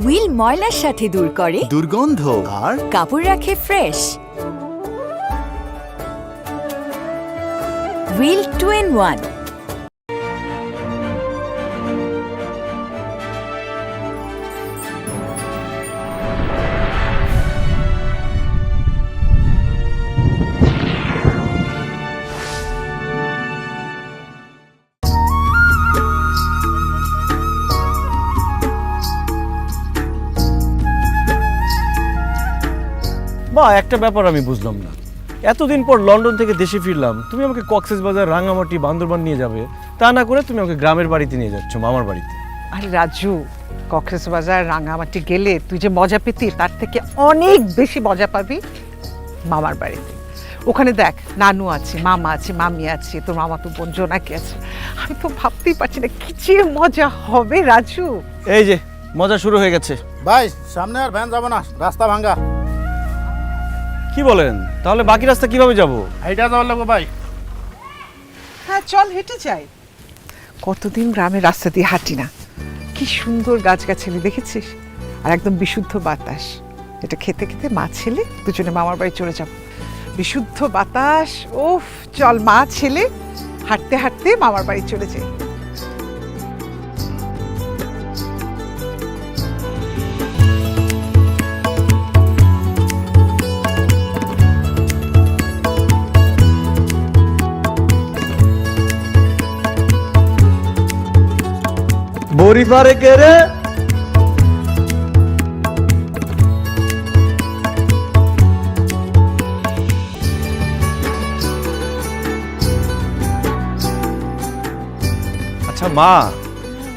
Wheel ময়লার সাথে দূর করে দুর্গন্ধ আর কাপড় রাখে ফ্রেশ। Wheel 2-in-1। বা একটা ব্যাপার আমি বুঝলাম না, এতদিন পর লন্ডন থেকে দেশে ফিরলাম, তুমি আমাকে কক্সবাজার, রাঙামাটি, বান্দরবান নিয়ে যাবে, তা না করে তুমি আমাকে গ্রামের বাড়িতে নিয়ে যাচ্ছ, মামার বাড়িতে। আরে রাজু, কক্সবাজার রাঙামাটি গেলে তুই যে মজা পেতি তার থেকে অনেক বেশি মজা পাবি মামার বাড়িতে। ওখানে দেখ, নানু আছে, মামা আছে, মামি আছে, তোর মামা তো বোন জোনাকি আছে। আমি তো ভাবতেই পারছি না কি যে মজা হবে রাজু। এই যে মজা শুরু হয়ে গেছে। ভাই সামনে আর ভ্যান যাবো না, রাস্তা ভাঙ্গা। কি বলেন? তাহলে বাকি রাস্তা কিভাবে যাব? এইটা যাওয়ার লাগবো ভাই। হ্যাঁ চল, হেঁটে যাই। কতদিন গ্রামের রাস্তা দিয়ে হাঁটি না। কি সুন্দর গাছগাছালি দেখেছিস, আর একদম বিশুদ্ধ বাতাস। এটা খেতে খেতে মা ছেলে দুজনে মামার বাড়ি চলে যাব। বিশুদ্ধ বাতাস, ওফ, চল মা ছেলে হাঁটতে হাঁটতে মামার বাড়ি চলে যাই। বড়ি পারে কে রে? আচ্ছা মা,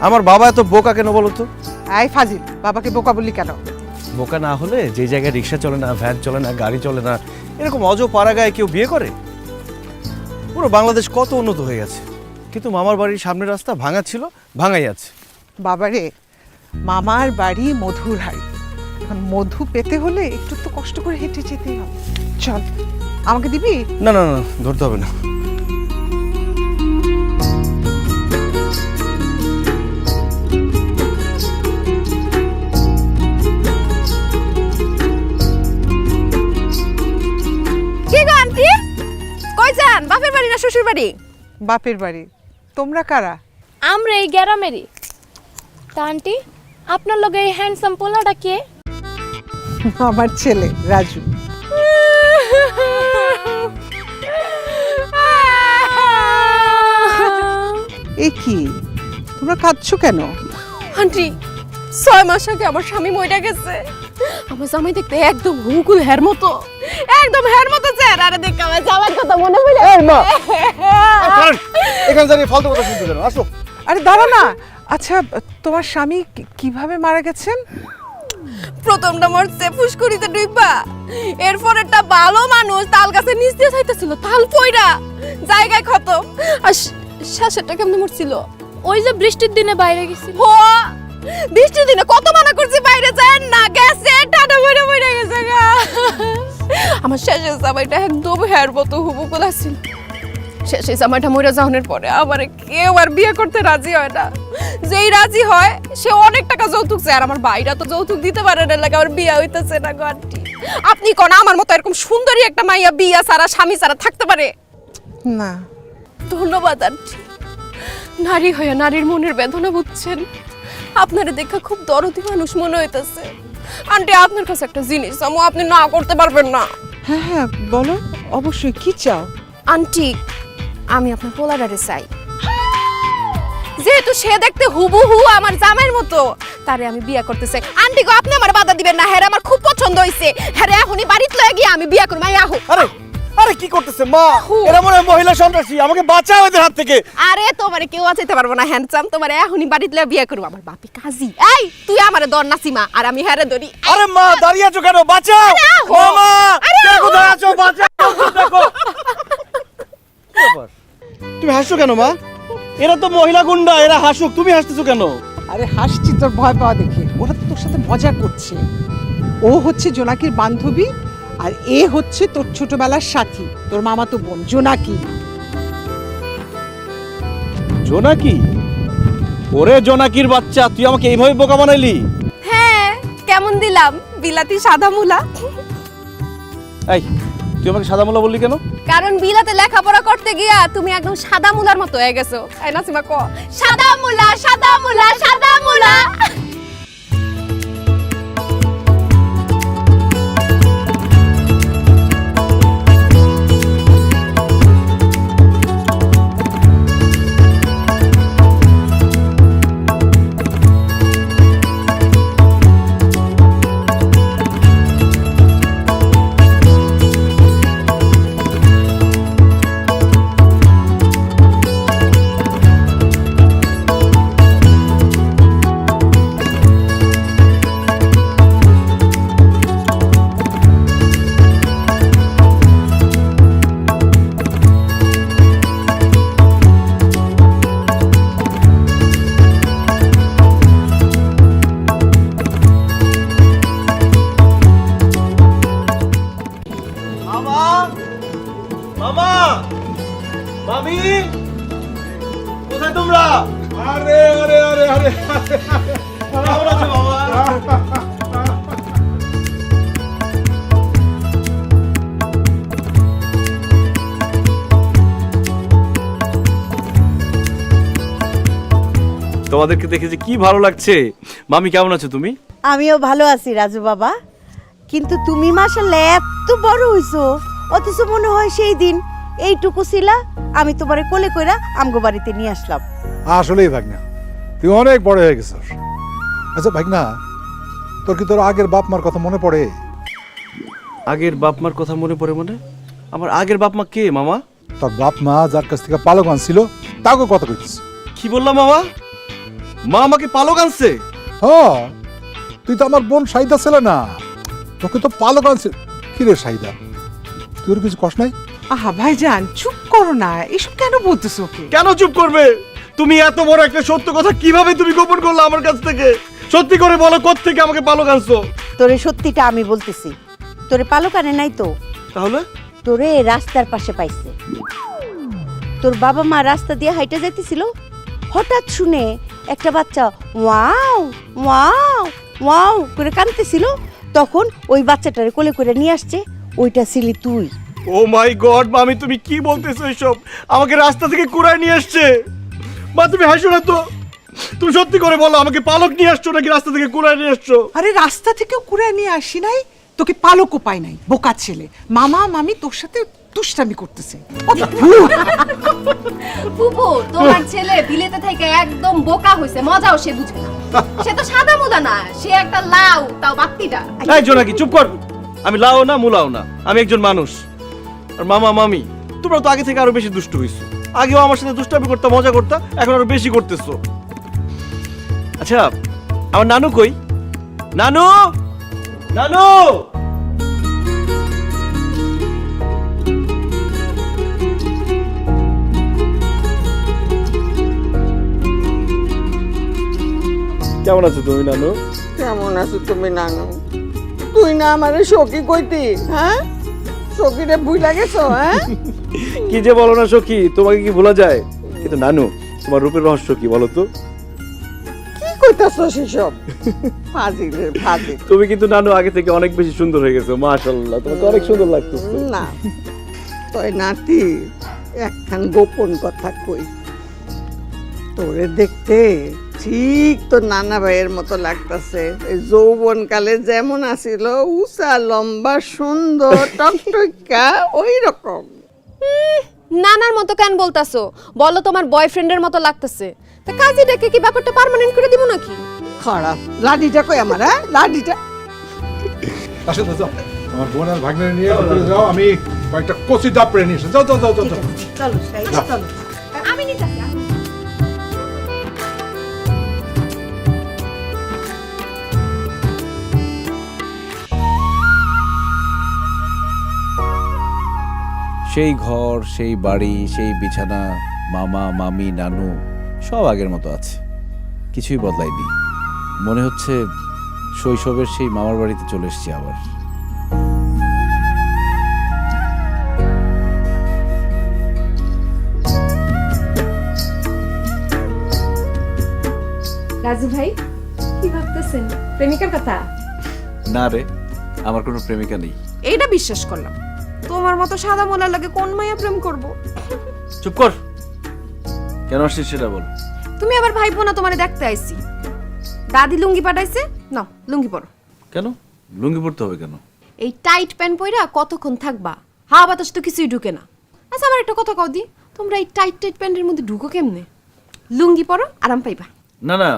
আমার বাবা এত বোকা কেন বলো তো? এই ফাজিল, বাবাকে বোকা বললি কেন? বোকা না হলে যে জায়গায় রিক্সা চলে না, ভ্যান চলে না, গাড়ি চলে না, এরকম অজপাড়াগায় কেউ বিয়ে করে? পুরো বাংলাদেশ কত উন্নত হয়ে গেছে, কিন্তু মামার বাড়ির সামনের রাস্তা ভাঙা ছিল, ভাঙাই আছে। বাবারে, মামার বাড়ি মধুর হাড়ি। এখন মধু পেতে হলে একটু তো কষ্ট করে হেঁটে যেতেই হবে। চল, আমাকে দিবি? না না না, ধরতে হবে না। কি গো আন্টি, কই যান? বাপের বাড়ি না শ্বশুর বাড়ি? বাপের বাড়ি। তোমরা কারা? আমরা এই গ্রামেরই। তা আন্টি, আপনার লগে এই হ্যান্ডসাম পোলাটা কে? আমার ছেলে রাজু। এ কি, তোমরা কাঁদছো কেন? আন্টি, 6 মাস আগে আমার স্বামী মইরা গেছে। আমার জামাই দেখতে একদম হুকুল হের মতো, একদম হের মতো চেহারা। আরে দেখ, আমার জামাইর কথা মনে পড়ে। এই মা, এখানে দাঁড়িয়ে ফালতু কথা শুনতে কেন? আসো। আরে দাঁড়া না। আচ্ছা, তোমার স্বামী কিভাবে মারা গেছেন? প্রথমটা মরছে ফুসকুড়িতে ডুইবা, এরপর একটা ভালো মানুষ তাল গাছের নিচ দিয়ে যাইতেছিল, তাল পইরা জায়গায় খতম। আর শেষেরটা কেমনে মরছিল? ওই যে বৃষ্টির দিনে বাইরে গেছিল। ও, বৃষ্টির দিনে কত মানা করছি বাইরে যায় না, গেছে টাটা মরে মরে গেছে গা। আমার শেষের জামাইটা একদম হেয়ার মতো হুবুকুল আছিল। শেষে জামাইটা মরে যাওয়ার পরে আমার কেউ আর বিয়ে করতে রাজি হয় না। যেই রাজি হয় সে অনেক টাকা যৌতুক চায়, আর আমার ভাইরা তো যৌতুক দিতে পারে না, লাগে আমার বিয়ে হইতেছে না। গন্টি, আপনি কোন আমার মতো এরকম সুন্দরী একটা মাইয়া বিয়া ছাড়া, স্বামী ছাড়া থাকতে পারে না। ধন্যবাদ আন্টি, নারী হয়ে নারীর মনের বেদনা বুঝছেন। আপনারে দেখা খুব দরদি মানুষ মনে হইতেছে। আন্টি, আপনার কাছে একটা জিনিস চামু, আপনি না করতে পারবেন না? হ্যাঁ হ্যাঁ বলো, অবশ্যই। কি চাও? আন্টি, আমি আপনার পোলাডারে চাই। যেহেতু সে দেখতে হুবহু আমার জামাইয়ের মতো, তারে আমি বিয়ে করতে চাই। আন্টি গো, আপনি আমার বাধা দিবেন না। হ্যাঁ, আমার খুব পছন্দ হইছে। হ্যাঁ, এখনই বাড়িতে লয়ে গিয়ে আমি বিয়ে করব। আহো। আরে আরে কি করতেছে মা? এরা মনে হয় মহিলা সন্ত্রাসী, আমাকে বাঁচাও এদের হাত থেকে। আরে তোমারে কেউ বাঁচাইতে পারবো না হ্যান্ডসাম, তোমারে এখনই বাড়িতে লয়ে বিয়ে করব। আমার বাপি কাজী। এই তুই আমারে ধর না সীমা, আর আমি হ্যারে ধরি। আরে মা, দাঁড়িয়ে আছো কেন? বাঁচাও মামা, কে কোথায় আছো? বাঁচাও, দেখো। কি ব্যাপার? তুমি হাসছো কেন মা? এরা তো মহিলা গুন্ডা, এরা হাসুক, তুমি হাসতেছো কেন? আরে হাসছি তোর ভয় পাওয়া দেখে। ওরা তো তোর সাথে মজা করছে। ও হচ্ছে জোনাকির বান্ধবী, আর এ হচ্ছে তোর ছোটবেলার সাথী, তোর মামাতো বোন জোনাকি। জোনাকি? ওরে জোনাকির বাচ্চা, তুই আমাকে এইভাবে বোকা বানাইলি? হ্যাঁ, কেমন দিলাম বিলাতি সাদা মুলা? এই তুই আমাকে সাদা মোলা বললি কেন? কারণ বিলাতে লেখাপড়া করতে গিয়া তুমি একদম সাদা মুলার মতো হয়ে গেছো। এই নাসিমা ক সাদা মুলা সাদা মুলা সাদা মুলা। মামা মামা মামি কোথায় তোমরা? আরে আরে আরে আরে কেমন আছো মামা? তোমাদেরকে দেখে যে কি ভালো লাগছে। মামি কেমন আছো তুমি? আমিও ভালো আছি রাজু বাবা, কিন্তু তুমি মাশাআল্লাহ এত বড় হইছো, অথচ মনে হয় সেই দিন এইটুকু ছিলা, আমি তোমারে কোলে কইরা আমগো বাড়িতে নিয়ে আসলাম। আসলেই ভাগনা, তুই অনেক বড় হয়ে গেছিস। আচ্ছা ভাগনা, তোর কি তোর আগের বাপ মার কথা মনে পড়ে? আগের বাপ মার কথা মনে পড়ে মানে? আমার আগের বাপ মা কে মামা? তোর বাপ মা যার কাছ থেকে পালক আনছিল তাকে কথা কইছিস। কি বললাম মামা? মা আমাকে পালক আনছে? হ্যাঁ, তুই তো আমার বোন সাইদা ছিল না, তোকে তো পালক আনছে। কি রে সাইদা, তোর কিছু কষ্ট নাই? আহা ভাইজান চুপ করো না, এসব কেন বলতেছো ওকে? কেন চুপ করবে? তুমি এত বড় একটা সত্য কথা কিভাবে তুমি গোপন করলে আমার কাছ থেকে? সত্যি করে বলো, কোত্থেকে আমাকে পালক আনছো? তোরে সত্যিটা আমি বলতেছি, তোরে পালক আনে নাই তো, তাহলে? তোরে রাস্তার পাশে পাইছে। তোর বাবা মা রাস্তা দিয়ে হাইটা যাইতেছিল, হঠাৎ শুনে একটা বাচ্চা ওয়াও ওয়াও ওয়াও করে কাঁদতেছিল, তখন ওই বাচ্চাটারে কোলে করে নিয়ে আসছে, ওইটা ছিলি তুই। ও মাই গড মামি, তুমি কি বলতেছো এসব? আমাকে রাস্তা থেকে কুড়ায় নিয়ে আসছে? মা তুমি হাসো না তো, তুমি সত্যি করে বলো, আমাকে পালক নিয়ে আসছো নাকি রাস্তা থেকে কুড়ায় নিয়ে আসছো? আরে রাস্তা থেকেও কুড়ে নিয়ে আসি নাই, তোকে পালকও পাই নাই, বোকা ছেলে। মামা মামি তোর সাথে দুষ্টামি করতেছে। ফুপু তোমার ছেলে বিলেতে থেকে একদম বোকা হইছে, মজাও সে বুঝে না। সে তো সাদা মুলা না, সে একটা লাউ, তাও বাত্তিটা। এই জোনাকি চুপ কর। আমি লাও না মুলাও না, আমি একজন মানুষ। আর মামা মামি তোমরা তো আগে থেকে আরো বেশি দুষ্টু হইছো। আগেও আমার সাথে দুষ্টামি করতে মজা করতে, এখন আরো বেশি করতেছো। আচ্ছা আমার নানু কই? নানু নানু কেমন আছো তুমি নানু? কেমন আছো তুমি নানু? তুই না আমারে সখী কইতি, হ্যাঁ? সখীরে ভুইলা গেছো, হ্যাঁ? কি যে বলো না সখী, তোমাকে কি ভোলা যায়? কিন্তু নানু তোমার রূপের রহস্য কি বলো তো? কি কইতাছো সেসব? ফাজিলের ফাজিল। তুমি কিন্তু নানু আগে থেকে অনেক বেশি সুন্দর হয়ে গেছো, মাশাআল্লাহ, তোমাকে অনেক সুন্দর লাগতেছে। না তোর নাতি একখান গোপন কথা কই, তোরে দেখতে ঠিক তোর নানা ভাইয়ের মতো লাগতাছে। এই যৌবন কালে যেমন আছিল, উঁচা লম্বা সুন্দর টকটকা ওই রকম। নানার মতো কেন বলতাছো? বলো তোমার বয়ফ্রেন্ডের মতো লাগতেছে। তা কাজীটাকে কি ব্যাপারটা পার্মানেন্ট করে দিব নাকি? খারাপ লাডিটা কই আমার, হ্যাঁ? লাডিটা আসলে যাও, আমার বোন আর ভাগ্নে নিয়ে ভিতরে যাও, আমি কয়েকটা কচি ডাব পেরে নিয়ে এসে। যাও যাও যাও যাও যাও। চলো সাইদা চলো। আমি নিতাছি। সেই ঘর, সেই বাড়ি, সেই বিছানা, মামা মামি নানু সব আগের মতো আছে, কিছুই বদলায়নি। মনে হচ্ছে শৈশবের সেই মামার বাড়িতে চলে এসেছি আবার। রাজু ভাই কি ভাবতেছেন? প্রেমিকার কথা? না রে, আমার কোনো প্রেমিকা নেই। এইটা বিশ্বাস করলাম। তোমার মতো সাদা মোলার লাগে কোন মাইয়া প্রেম করব? চুপ কর, কেন আসছিস সেটা বল। তুমি আবার ভাইবো না তোমারে দেখতে আইছি। দাদি লুঙ্গি পাঠাইছে, নাও লুঙ্গি পরো। কেন লুঙ্গি পরতে হবে কেন? এই টাইট প্যান্ট পইরা কতক্ষণ থাকবা? হাওয়া বাতাস তো কিছুই ঢুকে না। আচ্ছা আমার একটা কথা কও দি, তোমরা এই টাইট টাইট প্যান্টের মধ্যে ঢুকো কেমনে? লুঙ্গি পরো, আরাম পাইবা। না না,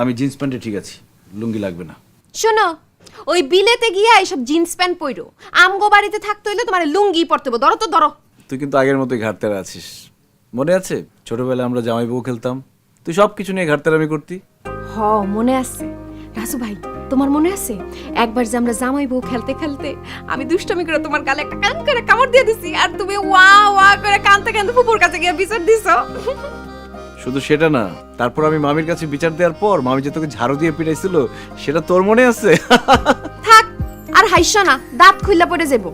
আমি জিন্স প্যান্টে ঠিক আছি, লুঙ্গি লাগবে না। শোনো, ওই বিলেতে গিয়া এইসব জিন্স প্যান্ট পইরো, আমগো বাড়িতে থাকতে হইলে তোমার লুঙ্গি পরতে হবে। ধরো তো ধরো। তুই কিন্তু আগের মতোই ঘাটতেরা আছিস। মনে আছে ছোটবেলায় আমরা জামাই বউ খেলতাম, তুই সব কিছু নিয়ে ঘাটতেরামি করতি। হ মনে আছে রাজু ভাই, তোমার মনে আছে একবার যে আমরা জামাই বউ খেলতে খেলতে আমি দুষ্টামি করে তোমার গালে একটা কান করে কামড় দিয়ে দিছি, আর তুমি ওয়া ওয়া করে কানতে কানতে ফুপুর কাছে গিয়ে বিচার দিছো। শুধু সেটা না, তারপর আমি মামির কাছে বিচার দেওয়ার পর মামি যে তোকে ঝাড়ু দিয়ে পিটাইছিল, সেটা তোর মনে আছে? থাক আর হাইসা না, দাঁত খুইলা পড়ে যাবো।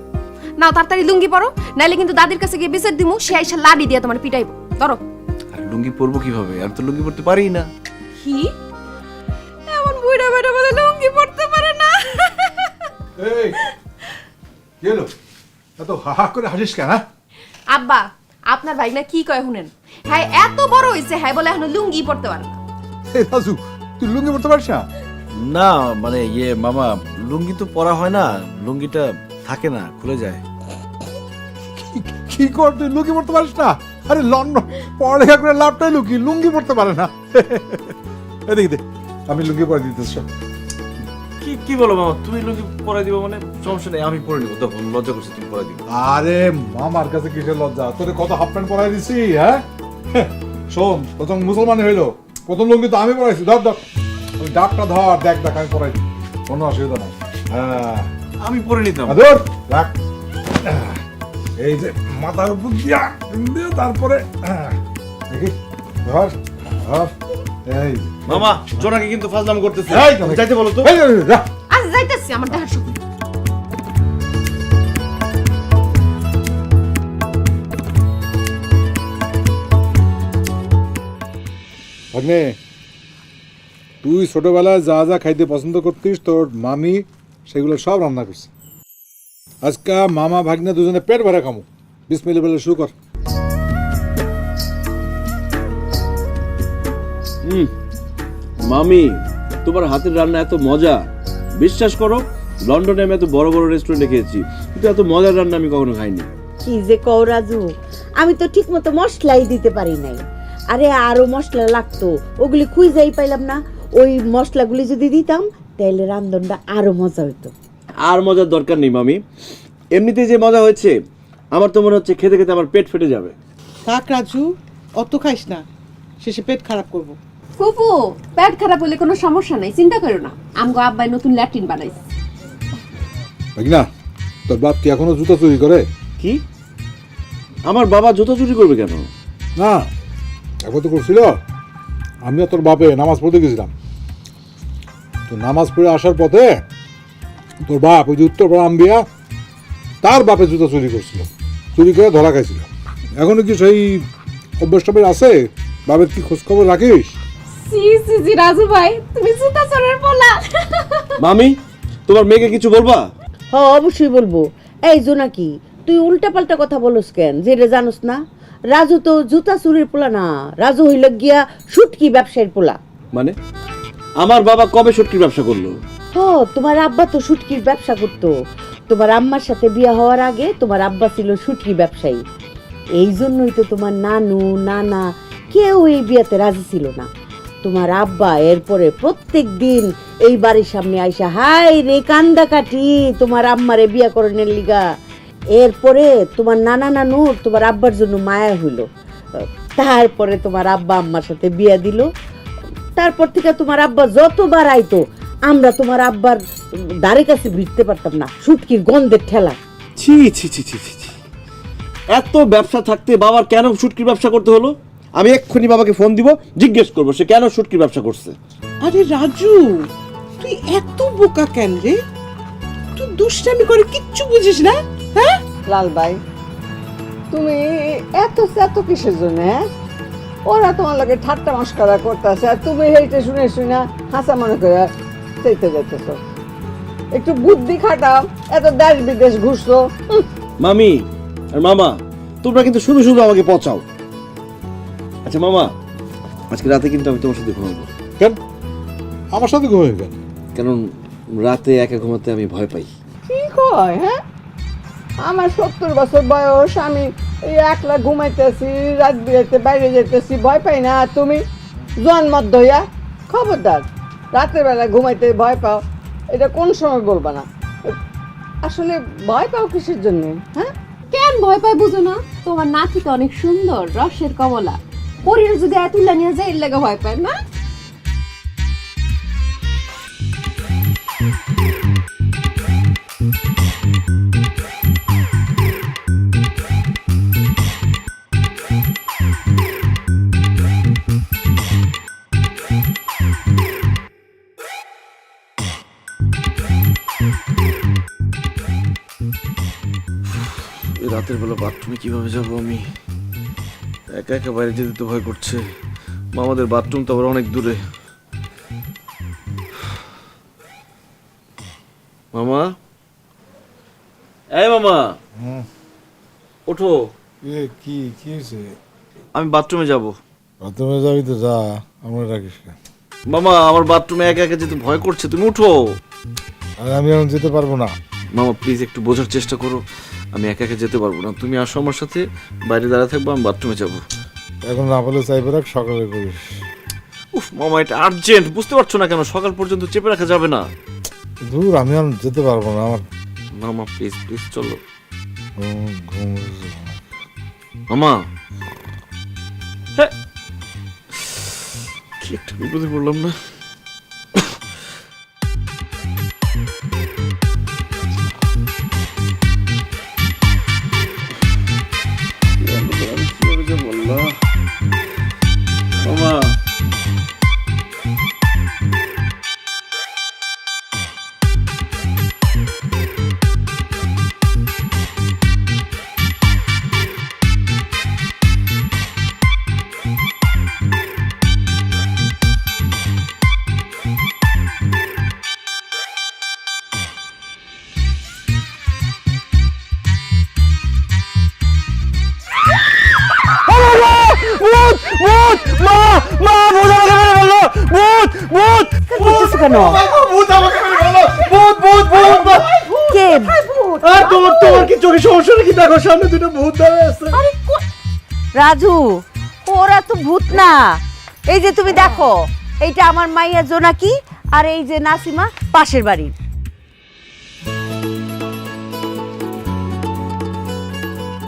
নাও তাড়াতাড়ি লুঙ্গি পরো, নাইলে কিন্তু দাদির কাছে গিয়ে বিচার দিমু, সে আইসা লাডি দিয়ে তোমার পিটাইবো। ধরো। আর লুঙ্গি পরবো কিভাবে? আমি তো লুঙ্গি পরতে পারি না। কি এমন বুড়া বেটা বলে লুঙ্গি পরতে পারে না? এই গেল এত হাহা করে হাসিস কেন? আব্বা, আপনার ভাই না কি কয় শুনেন, হ্যাঁ এত বড় হইছে, হ্যাঁ বলে এখন লুঙ্গি পরতে পারে না। এই রাজু, তুই লুঙ্গি পরতে পারিস না? না মানে মামা, লুঙ্গি তো পরা হয় না, লুঙ্গিটা থাকে না, খুলে যায়। কি কর, তুই লুঙ্গি পরতে পারিস না? আরে লন্ডন পড়ালেখা করে লাভটাই লুঙ্গি পরতে পারে না। এদিকে দে, আমি লুঙ্গি পরে দিতেছ। কি কি বলো মামা, তুমি লুঙ্গি পরাই দিবো মানে? সমস্যা নেই, আমি পরে নিবো। দেখো লজ্জা করছে, তুমি পরাই দিবো। আরে মামার কাছে কিসের লজ্জা? তোরে কত হাফ প্যান্ট পরাই দিছি, হ্যাঁ? শোন, প্রথম মুসলমান হইলো, প্রথম লুঙ্গি তো আমি পরাইছি। ধর ধর, ওই ডাকটা ধর, দেখ দেখ আমি পরাই দিই, কোনো অসুবিধা নাই। হ্যাঁ আমি পরে নিতাম। ধর রাখ। এই যে মাথার উপর দিয়া তারপরে দেখি ধর ধর। এই মামা জোনাকে কিন্তু ফাজলাম করতেছে। এই, যাইতে বলো তো। এই, রাখ। আজ যাইতেছি আমার দেখার সুখ। ভাগ্নে, তুই ছোটবেলায় যা যা খাইতে পছন্দ করতিস তোর মামি সেগুলো সব রান্না করছে। আজকে মামা ভাগ্নে দুজনে পেট ভরে খামো। বিসমিল্লাহ বলে শুরু কর। মামি, তোমার হাতের রান্না এত মজা, বিশ্বাস করো লন্ডনে আমি এত বড় বড় রেস্টুরেন্টে খেয়েছি, কিন্তু এত মজার রান্না আমি কখনো খাইনি। কি যে কও রাজু, আমি তো ঠিক মতো মশলাই দিতে পারি নাই। আরে আরো মশলা লাগতো, ওগুলি খুঁজেই পাইলাম না। ওই মশলাগুলি যদি দিতাম তাহলে রান্ধনটা আরো মজা হইতো। আর মজার দরকার নেই মামি, এমনিতে যে মজা হয়েছে আমার তো মনে হচ্ছে খেতে খেতে আমার পেট ফেটে যাবে। থাক রাজু, অত খাইস না, শেষে পেট খারাপ করবো। ফুফু, পেট খারাপ হলে কোনো সমস্যা নাই, চিন্তা করো না। আমগো আব্বাই নতুন ল্যাট্রিন বানাইছে। ভাগনা, তোর বাপ কি এখনো জুতা চুরি করে? কি? আমার বাবা জুতো চুরি করবে কেন? না, একবার তো করছিল। আমিও তোর বাপে নামাজ পড়তে গেছিলাম, তো নামাজ পড়ে আসার পথে তোর বাপ ওই যে উত্তরপাড়া আম্বিয়া, তার বাপে জুতা চুরি করছিল, চুরি করে ধরা খাইছিল। এখনো কি সেই অভ্যাস টভ্যাস আছে? বাপের কি খোঁজ খবর রাখিস? সি সি জি রাজু ভাই, তুমি জুতা চোরের পোলা। মামি, তোমার মেয়েকে কিছু বলবা? হ্যাঁ অবশ্যই বলবো। এই জোনাকি, তুই উল্টা পাল্টা কথা বলস কেন? যেটা জানোস না, রাজু তো জুতা চুরির পোলা না, রাজু হইল গিয়া শুটকি ব্যবসায়ীর পোলা। মানে আমার বাবা কবে শুটকির ব্যবসা করলো? তোমার আব্বা তো শুটকির ব্যবসা করতো। তোমার আম্মার সাথে বিয়ে হওয়ার আগে তোমার আব্বা ছিল শুটকি ব্যবসায়ী। এই জন্যই তো তোমার নানু নানা কেউ এই বিয়েতে রাজি ছিল না। তোমার আব্বা এরপরে প্রত্যেক দিন এই বাড়ির সামনে আইসা হাই রে কান্দা কাটি তোমার আম্মারে বিয়া করানোর লিগা। এরপরে তোমার নানা নানুর তোমার আব্বার জন্য মায়া হইল, তারপরে তোমার আব্বা আম্মার সাথে বিয়া দিল। তারপর থেকে তোমার আব্বা যতবার আইতো আমরা তোমার আব্বার দ্বারে কাছে ভিড়তে পারতাম না, শুটকির গন্ধের ঠেলা। ছি ছি ছি ছি ছি, এত ব্যবসা থাকতে বাবার কেন শুটকির ব্যবসা করতে হলো? আমি এক্ষুনি বাবাকে ফোন দিব, জিজ্ঞেস করবো সে কেন শুটকির ব্যবসা করছে। আরে রাজু, তুই এত বোকা কেন রে? তুই দুষ্টামি করে কিচ্ছু বুঝিস না, হ্যাঁ? লাল ভাই, তুমি এত কিসের জন্য? হ্যাঁ, ওরা তোমার লাগে ঠাট্টা মস্করা করতেছে আর তুমি এইটা শুনে শুনে হাসা মনে করে চাইতে যাইতেছ। একটু বুদ্ধি খাটাও, এত দেশ বিদেশ ঘুরছো। মামি আর মামা, তোমরা কিন্তু শুধু শুধু আমাকে পচাও। আচ্ছা মামা, আজকে রাতে কিন্তু আমি তোমার সাথে ঘুমাবো। কেন আমার সাথে ঘুমিয়ে গেল? কারণ রাতে একা ঘুমাতে আমি ভয় পাই। কি কয়? হ্যাঁ, আমার 70 বছর বয়স, আমি এই একলা ঘুমাইতেছি, রাত বিরাতে বাইরে যেতেছি, ভয় পাই না? আর তুমি জন্মত ধইয়া খবরদার, রাতের বেলা ঘুমাইতে ভয় পাও, এটা কোন সময় বলবা না। আসলে ভয় পাও কিসের জন্য? হ্যাঁ, কেন ভয় পাই বুঝো না? তোমার নাতিটা অনেক সুন্দর, রসের কমলা, পরীর যদি এতুল্লা নিয়ে যায় এর লাগে ভয় পায় না? রাতের বেলা বাথরুমে কিভাবে যাবো আমি? একা একা বাইরে যেতে তো ভয় করছে। মামাদের বাথরুম তো আবার অনেক দূরে। মামা, এই মামা, ওঠো, কি কি হয়েছে? আমি বাথরুমে যাব। বাথরুমে যাবি তো যা, আমরা রাখিস না। মামা, আমার বাথরুমে একা একা যেতে ভয় করছে, তুমি উঠো। আর আমি এখন যেতে পারবো না। মামা প্লিজ একটু বোঝার চেষ্টা করো, আমি একা একা যেতে পারবো না। তুমি আসো আমার সাথে, বাইরে দাঁড়িয়ে থাকবো, আমি বাথরুমে যাবো। এখন না বলে চাইবে রাখ, সকালে করিস। উফ মামা, এটা আর্জেন্ট, বুঝতে পারছো না কেন? সকাল পর্যন্ত চেপে রাখা যাবে না। দূর, আমি এখন যেতে পারবো না। আমার মামা প্লিজ প্লিজ চলো। ঘুম মামা, হ্যাঁ, কি একটা বিপদে পড়লাম না? মামা, কেন কে? তোমার কি চোখে সমস্যা নাকি? দেখো সামনে দুটো ভূত দাঁড়িয়ে আছে। রাজু, ওরা তো ভূত না। এই যে তুমি দেখো, এইটা আমার মাইয়া জোনাকি, আর এই যে নাসিমা পাশের বাড়ির।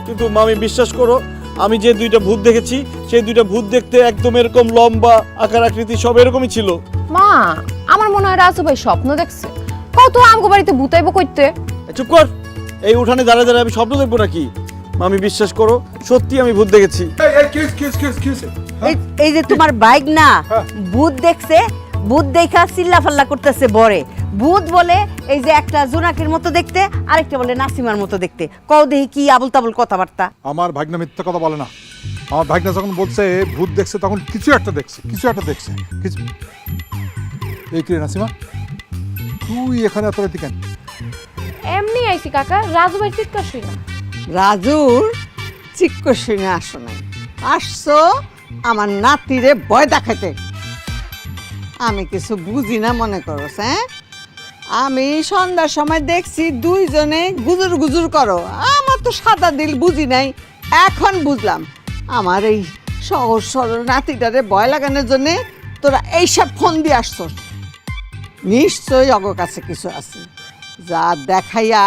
কিন্তু মামি বিশ্বাস করো, আমি যে দুইটা ভূত দেখেছি, সেই দুইটা ভূত দেখতে একদম এরকম লম্বা, আকার আকৃতি সব এরকমই ছিল। মা, আমার মনে হয় রাজু ভাই স্বপ্ন দেখছে। কত আমগো বাড়িতে ভূতাইবো কইতে। চুপ কর, এই উঠানে দাঁড়িয়ে দাঁড়িয়ে আমি স্বপ্ন দেখবো নাকি? মামি বিশ্বাস করো, সত্যি আমি ভূত দেখেছি। এই যে তোমার বাইক না, ভূত দেখছে, ভূত দেখা চিল্লা ফাল্লা করতেছে বরে। ভূত বলে এই যে একটা জোনাকির মতো দেখতে, আরেকটা বলে নাসিমার মতো দেখতে। কও দেখি কি আবল তাবল কথাবার্তা। আমার ভাগ্না মিথ্যা কথা বলে না। আমার ভাগ্না যখন বলছে ভূত দেখছে, তখন কিছু একটা দেখছে, কিছু একটা দেখছে। কিছু এই কি রে নাসিমা, তুই এখানে এত রাতে কেন? এমনি আইছি কাকা, রাজু ভাই চিৎকার শুই না। রাজুর চিক্ক শুনে আসো নাই, আসছো আমার নাতিরে ভয় দেখাইতে। আমি কিছু বুঝি না মনে করো? হ্যাঁ, আমি সন্ধ্যার সময় দেখছি দুইজনে গুজুর গুজুর করো। আমার তো সাদা দিল, বুঝি নাই, এখন বুঝলাম। আমার এই সহজ সরল নাতিটারে ভয় লাগানোর জন্যে তোরা এইসব ফোন দিয়ে আসছস। নিশ্চয়ই অগ কাছে কিছু আছে, যা দেখাইয়া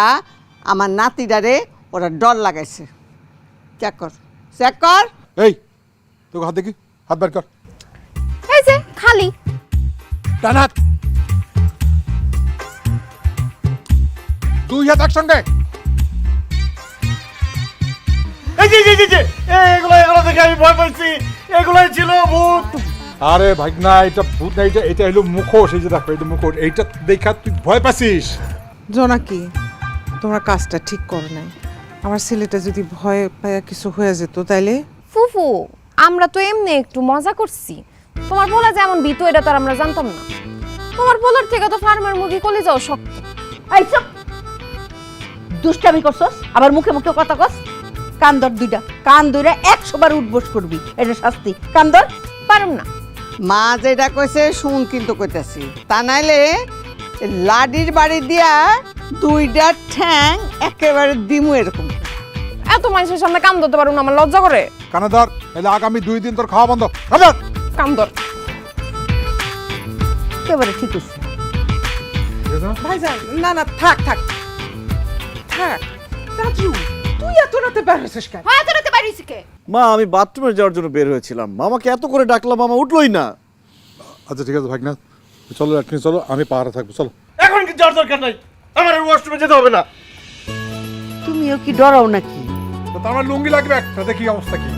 আমার নাতিটারে ওরা ডর লাগাইছে। চেক কর, চেক কর। এই তোকে হাত দেখি, হাত বের কর। এই যে খালি ডান হাত, দুই হাত একসঙ্গে। এগুলো দেখে আমি ভয় পাইছি, এগুলাই ছিল ভূত। আরে ভাগনা, এটা ভূত না, এটা এটা হলো মুখোশ। এই যে দেখো, এটা মুখোশ। এইটা দেখা তুই ভয় পাচ্ছিস? জোনাকি, তোমরা কাজটা ঠিক করো নাই। আমার ছেলেটা যদি ভয় পায়া কিছু হয়ে যেত তাইলে? ফুফু, আমরা তো এমনি একটু মজা করছি। তোমার পোলা যেমন ভীতু এটা তো আর আমরা জানতাম না। তোমার পোলার থেকে তো ফার্মের মুরগি কলে যাও শক্ত। এই চুপ, দুষ্টামি করছস, আবার মুখে মুখে কথা কস। কান ধর দুইটা, কান ধরে 100 বার উঠবোস করবি, এটা শাস্তি। কান ধর। পারুম না। মা যেটা কইছে শুন কিন্তু কইতাছি, তা নাইলে লাডির বাড়ি দিয়া 2টা ঠ্যাং একেবারে দিমু এরকম। এত মানুষের সামনে কাম ধরতে পারুম না, আমার লজ্জা করে। কানে ধর, তাহলে আগামী 2 দিন তোর খাওয়া বন্ধ। কানে ধর। কাম ধর। একেবারে ঠিক আছে। ভাইজান না না, থাক থাক থাক। রাজু, তুই এত রাতে বের হয়েছিস কেন? হয় এত রাতে বাড়িছি কে? মা আমি বাথরুমে যাওয়ার জন্য বের হয়েছিলাম, মামাকে এত করে ডাকলাম, মামা উঠলোই না। আচ্ছা ঠিক আছে ভাগনা, চলো এখনই চলো, আমি পাহাড়ে থাকবো, চলো। এখন কি যাওয়ার দরকার নাই, আমার ওয়াশরুমে যেতে হবে না। তুমিও কি ডরাও নাকি? তো আমার লুঙ্গি লাগবে একটা, দেখি অবস্থা কি।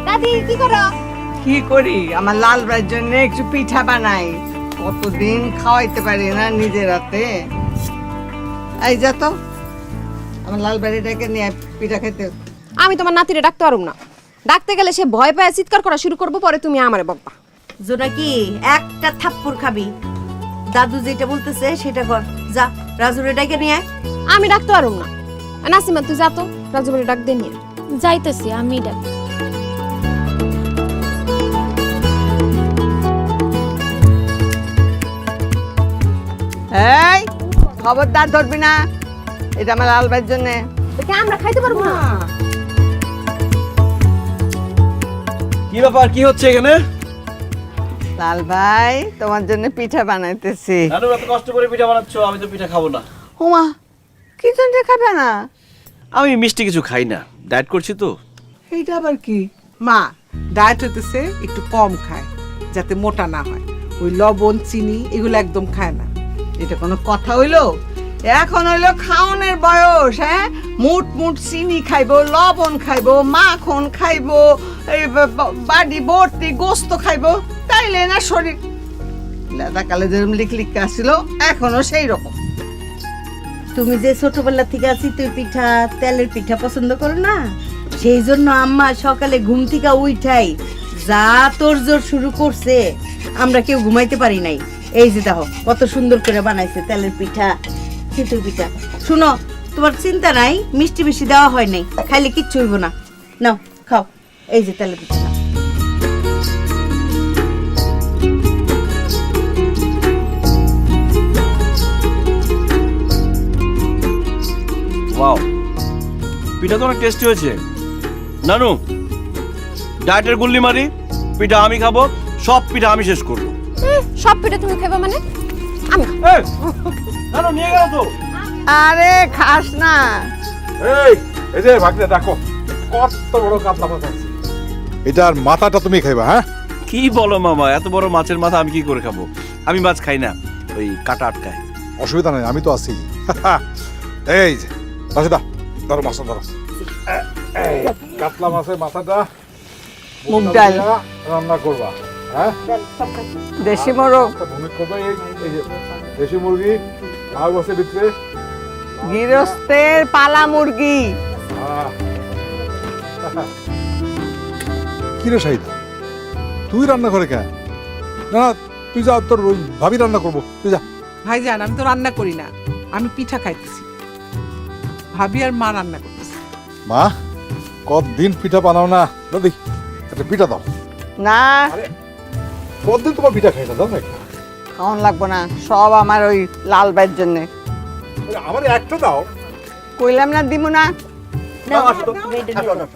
দাদি কি করো? কি করি, আমার লাল ভাইয়ের জন্য একটু পিঠা বানাই। কতদিন খাওয়াইতে পারি না নিজের হাতে। এই যা তো, আমার লাল বাড়িটাকে নিয়ে পিঠা খেতে। আমি তোমার নাতিরে ডাকতে পারুম না। ডাকতে গেলে সে ভয় পায় চিৎকার করা শুরু করবো, পরে তুমি আমারে বকবা। জোনাকি, একটা থাপ্পড় খাবি। দাদু যেটা বলতেছে সেটা কর। যা, রাজুরে ডাকে নিয়ে আয়। আমি ডাকতে পারুম না। নাসিমা তুই যা তো, রাজু বলে ডাক দে নিয়ে। যাইতেছি, আমি ডাক। এই খবরদার ধরবি না, এটা আমার লাল ভাইয়ের জন্য। দেখে আমরা খাইতে পারবো না। কি ব্যাপার, কি হচ্ছে এখানে? লাল ভাই তোমার জন্য পিঠা বানাইতেছি। নানু এত কষ্ট করে পিঠা বানাচ্ছো, আমি তো পিঠা খাবো না। হুমা, কি জন্য খাবে না? আমি মিষ্টি কিছু খাই না, ডায়েট করছি তো। এইটা আবার কি? মা ডায়েট হইতেছে, একটু কম খায় যাতে মোটা না হয়। ওই লবণ চিনি এগুলো একদম খায় না। এটা কোনো কথা হইলো? এখন হইলো খাওনের বয়স। হ্যাঁ, মুট মুট চিনি খাইবো, লবণ খাইবো, মাখন খাইবো, এই বাড়ি ভর্তি গোস্ত খাইবো, তাইলে না শরীর। লেদা কালে যেরকম লিক আসছিল, এখনো সেই রকম। তুমি যে ছোটবেলা থেকে আছি তুই পিঠা, তেলের পিঠা পছন্দ করো না, সেই জন্য আম্মা সকালে ঘুম থেকে উঠাই যা তোর জোর শুরু করছে, আমরা কেউ ঘুমাইতে পারি নাই। এই যে দেখো কত সুন্দর করে বানাইছে তেলের পিঠা, চিতই পিঠা। শুনো, তোমার চিন্তা নাই, মিষ্টি বেশি দেওয়া হয় নাই, খাইলে কিচ্ছু হইব না। নাও খাও, এই যে তেলের পিঠা নাও। ওয়াও, পিঠা তো অনেক টেস্টি হয়েছে। নানু, ডায়েটের গুল্লি মারি, পিঠা আমি খাবো, সব পিঠা আমি শেষ করবো। সব পিঠা তুমি খাইবা মানে? আমি খাবো। নানু নিয়ে গেল তো। আরে খাস না। এই যে ভাগনা দেখো, কত বড় কাতলা মাছ আছে। এটার মাথাটা তুমি খাইবা। হ্যাঁ, কি বলো মামা, এত বড় মাছের মাথা আমি কি করে খাবো? আমি মাছ খাই না, ওই কাটা আটকায়। অসুবিধা নাই, আমি তো আছি। এই যে রাশিদা, ধরো মাছটা ধরো। এই কাতলা মাছের মাথাটা মুগ ডাল রান্না করবা। হ্যাঁ, দেশি মোরগ, ভূমি করবা। এই যে দেশি মুরগি, আগ আছে ভিতরে, গৃহস্থের পালা মুরগি। কি রে শাহিদা, তুই রান্না করে কেন? না না, তুই যা, তোর ভাবি রান্না করবো, তুই যা। ভাইজান, আমি তো রান্না করি না, আমি পিঠা খাইতেছি। ভাবি আর মা রান্না করতেছে। মা, কতদিন পিঠা বানাও না, দাদি একটা পিঠা দাও। না, কতদিন তোমার পিঠা খাইতে দাও না? খাওয়ান লাগবো না, সব আমার ওই লাল ভাইয়ের জন্য। আমার একটা দাও। কইলাম না দিমু না। নাও, তুমি এটা নিয়ে যাও।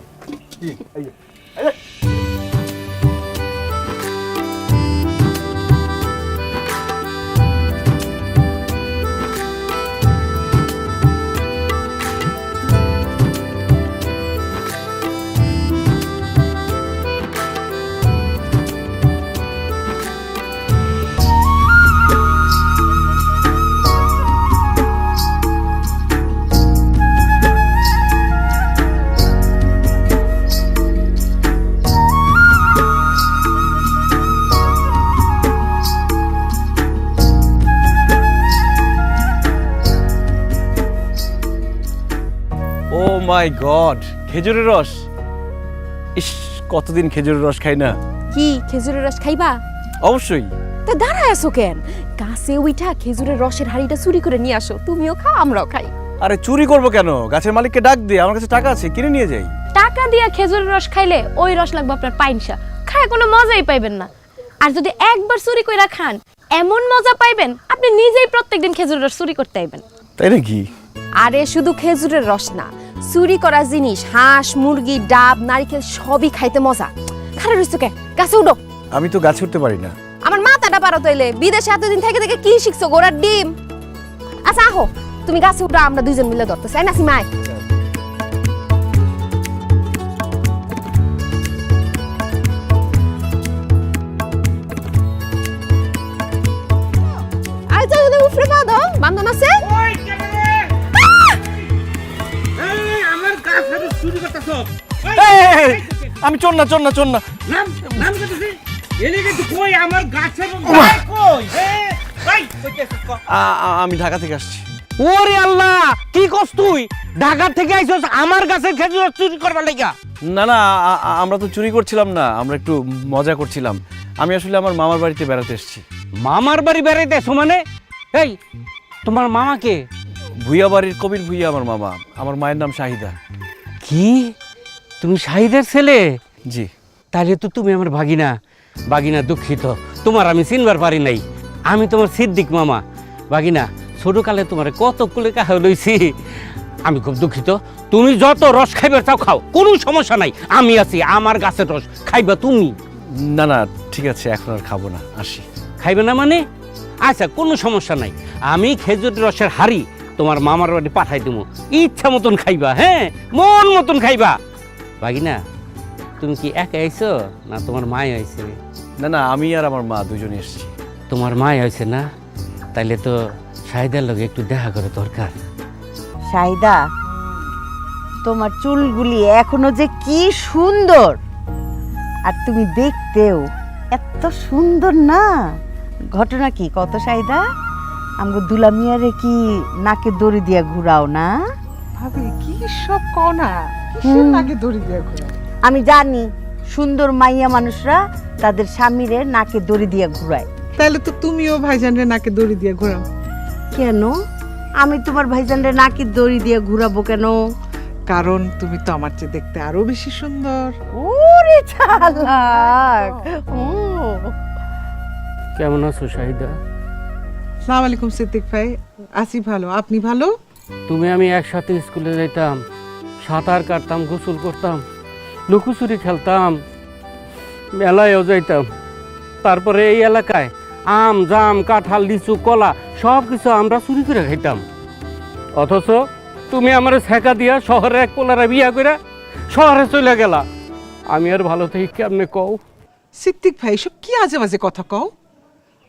কি, এই যে, মাই গড, খেজুরের রস! ইস, কতদিন খেজুরের রস খাই না। কি খেজুরের রস খাইবা? অবশ্যই। তা দাঁড়ায় আছো কেন? গাছে উইঠা খেজুরের রসের হাড়িটা চুরি করে নিয়ে আসো, তুমিও খাও আমরাও খাই। আরে চুরি করবো কেন? গাছের মালিককে ডাক দিয়ে, আমার কাছে টাকা আছে, কিনে নিয়ে যাই। টাকা দিয়া খেজুরের রস খাইলে ওই রস লাগবে আপনার পাইনসা, খায় কোনো মজাই পাইবেন না। আর যদি একবার চুরি কইরা খান এমন মজা পাইবেন আপনি নিজেই প্রত্যেকদিন খেজুরের রস চুরি করতে আইবেন। তাই নাকি? আরে শুধু খেজুরের রস না, চুরি করা জিনিস হাঁস, মুরগি, ডাব, নারকেল সবই খাইতে মজা। খারাপ রইছো কে? গাছে উঠো। আমি তো গাছে উঠতে পারি না। আমার মাথাটা পারো তাইলে, বিদেশে এতদিন থেকে থেকে কি শিখছো? গোড়ার ডিম। আচ্ছা আহো, তুমি গাছে উঠো, আমরা দুইজন মিলে ধরতে চাই না সিমাই। আর যাও যদি উফরে বাঁধো, বান্ধন আছে? আমি চোর না, চোর না, চোর না। আমি ঢাকা থেকে আসছি। ওরে আল্লাহ, কি কস তুই? ঢাকা থেকে আইছস আমার গাছের খেজুর রস চুরি করবার লাগা? না না, আমরা তো চুরি করছিলাম না, আমরা একটু মজা করছিলাম। আমি আসলে আমার মামার বাড়িতে বেড়াতে এসেছি। মামার বাড়ি বেড়াইতেছো মানে? এই, তোমার মামা কে? ভুইয়া বাড়ির কবির ভুইয়া আমার মামা। আমার মায়ের নাম শাহিদা। কি তুমি শাহিদের ছেলে? জি। তাহলে তো তুমি আমার ভাগিনা। ভাগিনা দুঃখিত, তোমার আমি চিনবার পারি নাই। আমি তোমার সিদ্দিক মামা। ভাগিনা, ছোটকালে তোমার কত কুলে কাহ লইছি। আমি খুব দুঃখিত। তুমি যত রস খাইবে চাও খাও, কোনো সমস্যা নাই। আমি আছি, আমার গাছের রস খাইবা তুমি। না না, ঠিক আছে, এখন আর খাবো না, আসি। খাইবে না মানে? আচ্ছা, কোনো সমস্যা নাই। আমি খেজুর রসের হাড়ি তোমার মামার বাড়ি পাঠাই দেবো, ইচ্ছা মতন খাইবা। হ্যাঁ, মন মতন খাইবা। ভাগিনা, তুমি কি একা আইছো না তোমার মায় আইছে? না না, আমি আর আমার মা দুজনে এসেছি। তোমার মায় আইছে না? তাইলে তো শাহিদার লগে একটু দেখা করে দরকার। শাহিদা, তোমার চুলগুলি এখনো যে কি সুন্দর, আর তুমি দেখতেও এত সুন্দর না। ঘটনা কি কত শাহিদা? আমগো দুলা মিয়ারে কি নাকে দড়ি দিয়া ঘুরাও না? ভাবি কি সব কও না, কিসের নাকে দড়ি দিয়া ঘোরা? আমি জানি সুন্দর মাইয়া মানুষরা তাদের স্বামীরে নাকে দড়ি দিয়া ঘুরায়। তাহলে তো তুমিও ভাইজানরে নাকে দড়ি দিয়া ঘোরাও কেন? আমি তোমার ভাইজানরে নাকে দড়ি দিয়া ঘুরাবো কেন? কারণ তুমি তো আমার চেয়ে দেখতে আরো বেশি সুন্দর। ওরে চালাক! ও কেমন আছো শাহিদা? আসসালামু আলাইকুম সিদ্দিক ভাই। আছি ভালো, আপনি ভালো? তুমি আমি একসাথে স্কুলে যাইতাম, সাঁতার কাটতাম, গোসল করতাম, লুকোচুরি খেলতাম, মেলায়ও যাইতাম। তারপরে এই এলাকায় আম, জাম, কাঁঠাল, লিচু, কলা সব কিছু আমরা চুরি করে খাইতাম। অথচ তুমি আমার ছেঁকা দিয়া শহরে এক পোলারা বিয়া করে শহরে চলে গেলা। আমি আর ভালো থেকে কেমনে কও? সিদ্দিক ভাই, সব কি আজে বাজে কথা কও?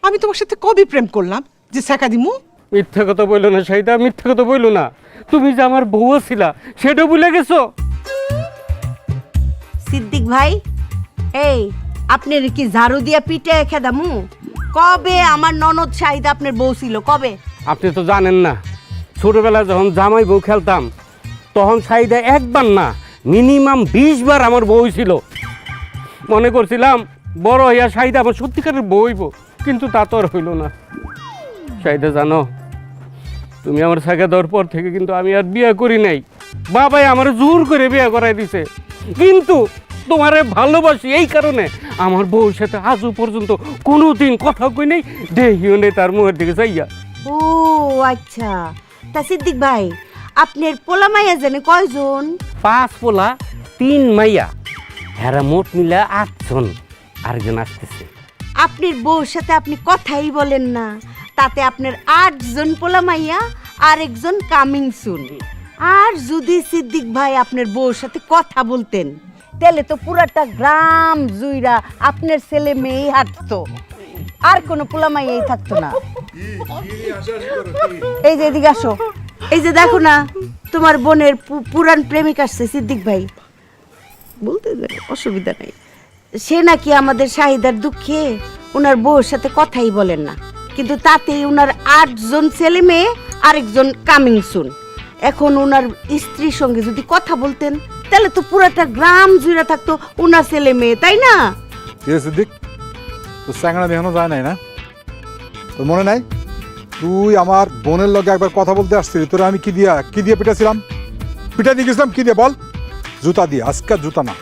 আমি তোমার সাথে কবে প্রেম করলাম যে ছেঁকা দিমু? মিথ্যা কথা বললো না শাহিদা, মিথ্যা কথা বললো না। তুমি যে আমার বউ ছিলা সেটা ভুলে গেছো। সিদ্দিক ভাই, এই আপনার কি ঝাড়ু দিয়া পিঠে খেদামু? কবে আমার ননদ শাহিদা আপনার বউ ছিল? কবে? আপনি তো জানেন না, ছোটবেলায় যখন জামাই বউ খেলতাম তখন শাহিদা একবার না মিনিমাম 20 বার আমার বউ ছিল। মনে করছিলাম বড় হইয়া শাহিদা আমার সত্যিকারের বউ হইব, কিন্তু তা তো আর হইল না। শাহিদা জানো, তুমি আমার সাথে দেওয়ার পর থেকে কিন্তু আমি আর বিয়ে করি নাই। বাবাই আমার জোর করে বিয়ে করাই দিছে, কিন্তু তোমারে ভালোবাসি এই কারণে আমার বউর সাথে আজও পর্যন্ত কোনোদিন কথা কই নাই, দেখিও নেই তার মুখের দিকে যাইয়া। ও আচ্ছা, তা সিদ্দিক ভাই আপনার পোলা মাইয়া জানে কয়জন? 5 পোলা 3 মাইয়া, হেরা মোট মিলা 8 জন। আরেকজন আসতেছে। আপনার বউর সাথে আপনি কথাই বলেন না, তাতে আপনার 8 জন পোলা মাইয়া আর একজন কামিং সুন। আর যদি সিদ্দিক ভাই আপনার বউর সাথে কথা বলতেন তাহলে তো পুরাটা গ্রাম জুইরা আপনার ছেলে মেয়েই হাঁটতো, আর কোনো পোলা মাইয়াই থাকতো না। এই যে এদিকে আসো, এই যে দেখো না তোমার বোনের পুরান প্রেমিক আসছে সিদ্দিক ভাই। বলতে অসুবিধা নাই। সে নাকি আমাদের শাহিদার দুঃখে ওনার বউর সাথে কথাই বলেন না, কিন্তু তাতেই ওনার 8 জন ছেলে মেয়ে আরেকজন কামিং সুন। এখন ওনার স্ত্রীর সঙ্গে যদি কথা বলতেন তাহলে তো পুরাটা গ্রাম জুড়ে থাকতো ওনার ছেলে মেয়ে, তাই না? সিদ্দিক, তোর স্যাংরা দেখানো যায় নাই না? তোর মনে নাই তুই আমার বোনের লগে একবার কথা বলতে আসছিলি, তোরা আমি কি দিয়ে পিটাছিলাম? পিটা দিয়ে গেছিলাম কি দিয়ে বল? জুতা দিয়ে। আজকে জুতা না,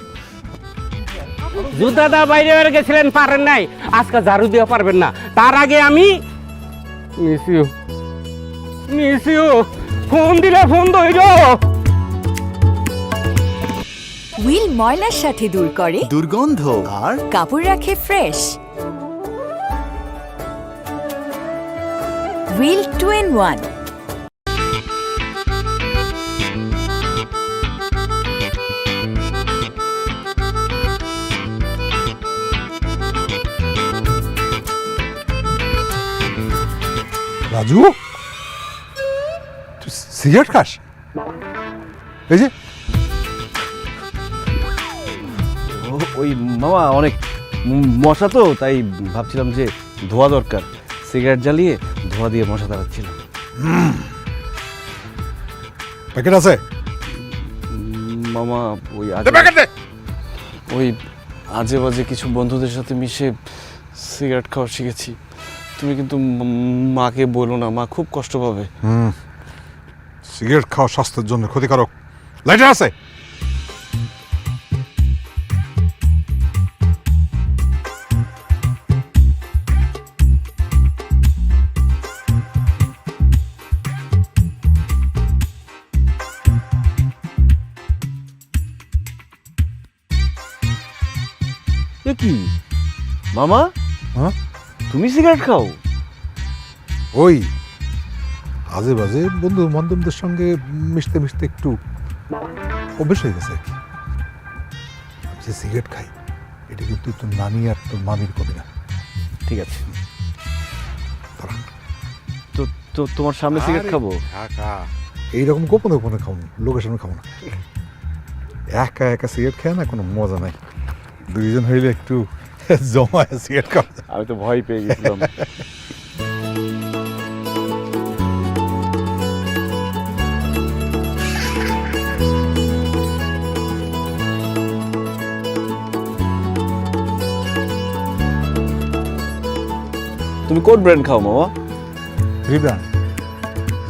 জুতাটা বাইরে বের গেছিলেন, পারেন নাই, আজকে ঝাড়ু দিয়ে পারবেন না। তার আগে আমি মিস ইউ ফোন দিলে ফোন ধইল। হুইল ময়লার সাথে দূর করে দুর্গন্ধ আর কাপড় রাখে ফ্রেশ। Wheel 2-in-1। রাজু তুই সিগারেট খাস? এই যে ওই মামা অনেক মশা তো, তাই ভাবছিলাম যে ধোয়া দরকার, সিগারেট জ্বালিয়ে ধোয়া দিয়ে মশা তাড়াচ্ছিলাম। প্যাকেট আছে? মামা ওই ওই আজে বাজে কিছু বন্ধুদের সাথে মিশে সিগারেট খাওয়া শিখেছি। তুমি কিন্তু মাকে বলো না, মা খুব কষ্ট পাবে। সিগারেট খাওয়া স্বাস্থ্যের জন্য ক্ষতিকারক। লাইটার আছে? এ কি মামা, হ্যাঁ তুমি সিগারেট খাও? ওই আজে বাজে বন্ধু বান্ধবদের সঙ্গে মিশতে মিশতে একটু অভ্যেস হয়ে গেছে আর কি। যে সিগারেট খাই এটা কিন্তু তোর নানি আর তোর মামির কবি না। ঠিক আছে, তো তো তোমার সামনে সিগারেট খাবো? এইরকম গোপনে গোপনে খাবো, লোকের সামনে খাবো না। একা একা সিগারেট খায় না কোনো মজা নাই, দুইজন হইলে একটু জমায় সিগারেট খাওয়া। আমি তো ভয় পেয়ে গেছিলাম। তুমি কোন ব্র্যান্ড খাও মামা? ফ্রিবা,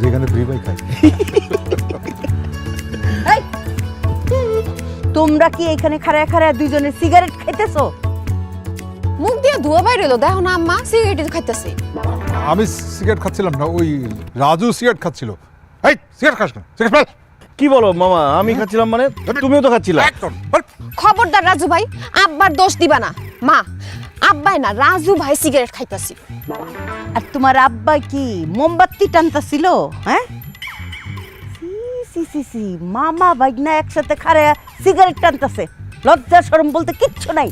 যেখানে ফ্রিবাই খাই। তোমরা কি এখানে খাড়ায় খাড়ায় দুইজনে সিগারেট খাইতেছো? মুখ দিয়ে ধোয়া বাইরে এলো, দেখো না আম্মা সিগারেট খাইতেছে। আমি সিগারেট খাচ্ছিলাম না, ওই রাজু সিগারেট খাচ্ছিল। এই সিগারেট খাস না, সিগারেট ফেল। কি বলো মামা, আমি খাচ্ছিলাম মানে? তুমিও তো খাচ্ছিলা। খবরদার রাজু ভাই, আব্বার দোষ দিবা না। মা, আব্বাই না, রাজু ভাই সিগারেট খাইতাছি। আর তোমার আব্বা কি মোমবাতি টানতাছিল? হ্যাঁ, সি সি সি, মামা ভাইগনা একসাথে খাড়ায় সিগারেট টানতাছে, লজ্জা শরম বলতে কিচ্ছু নাই।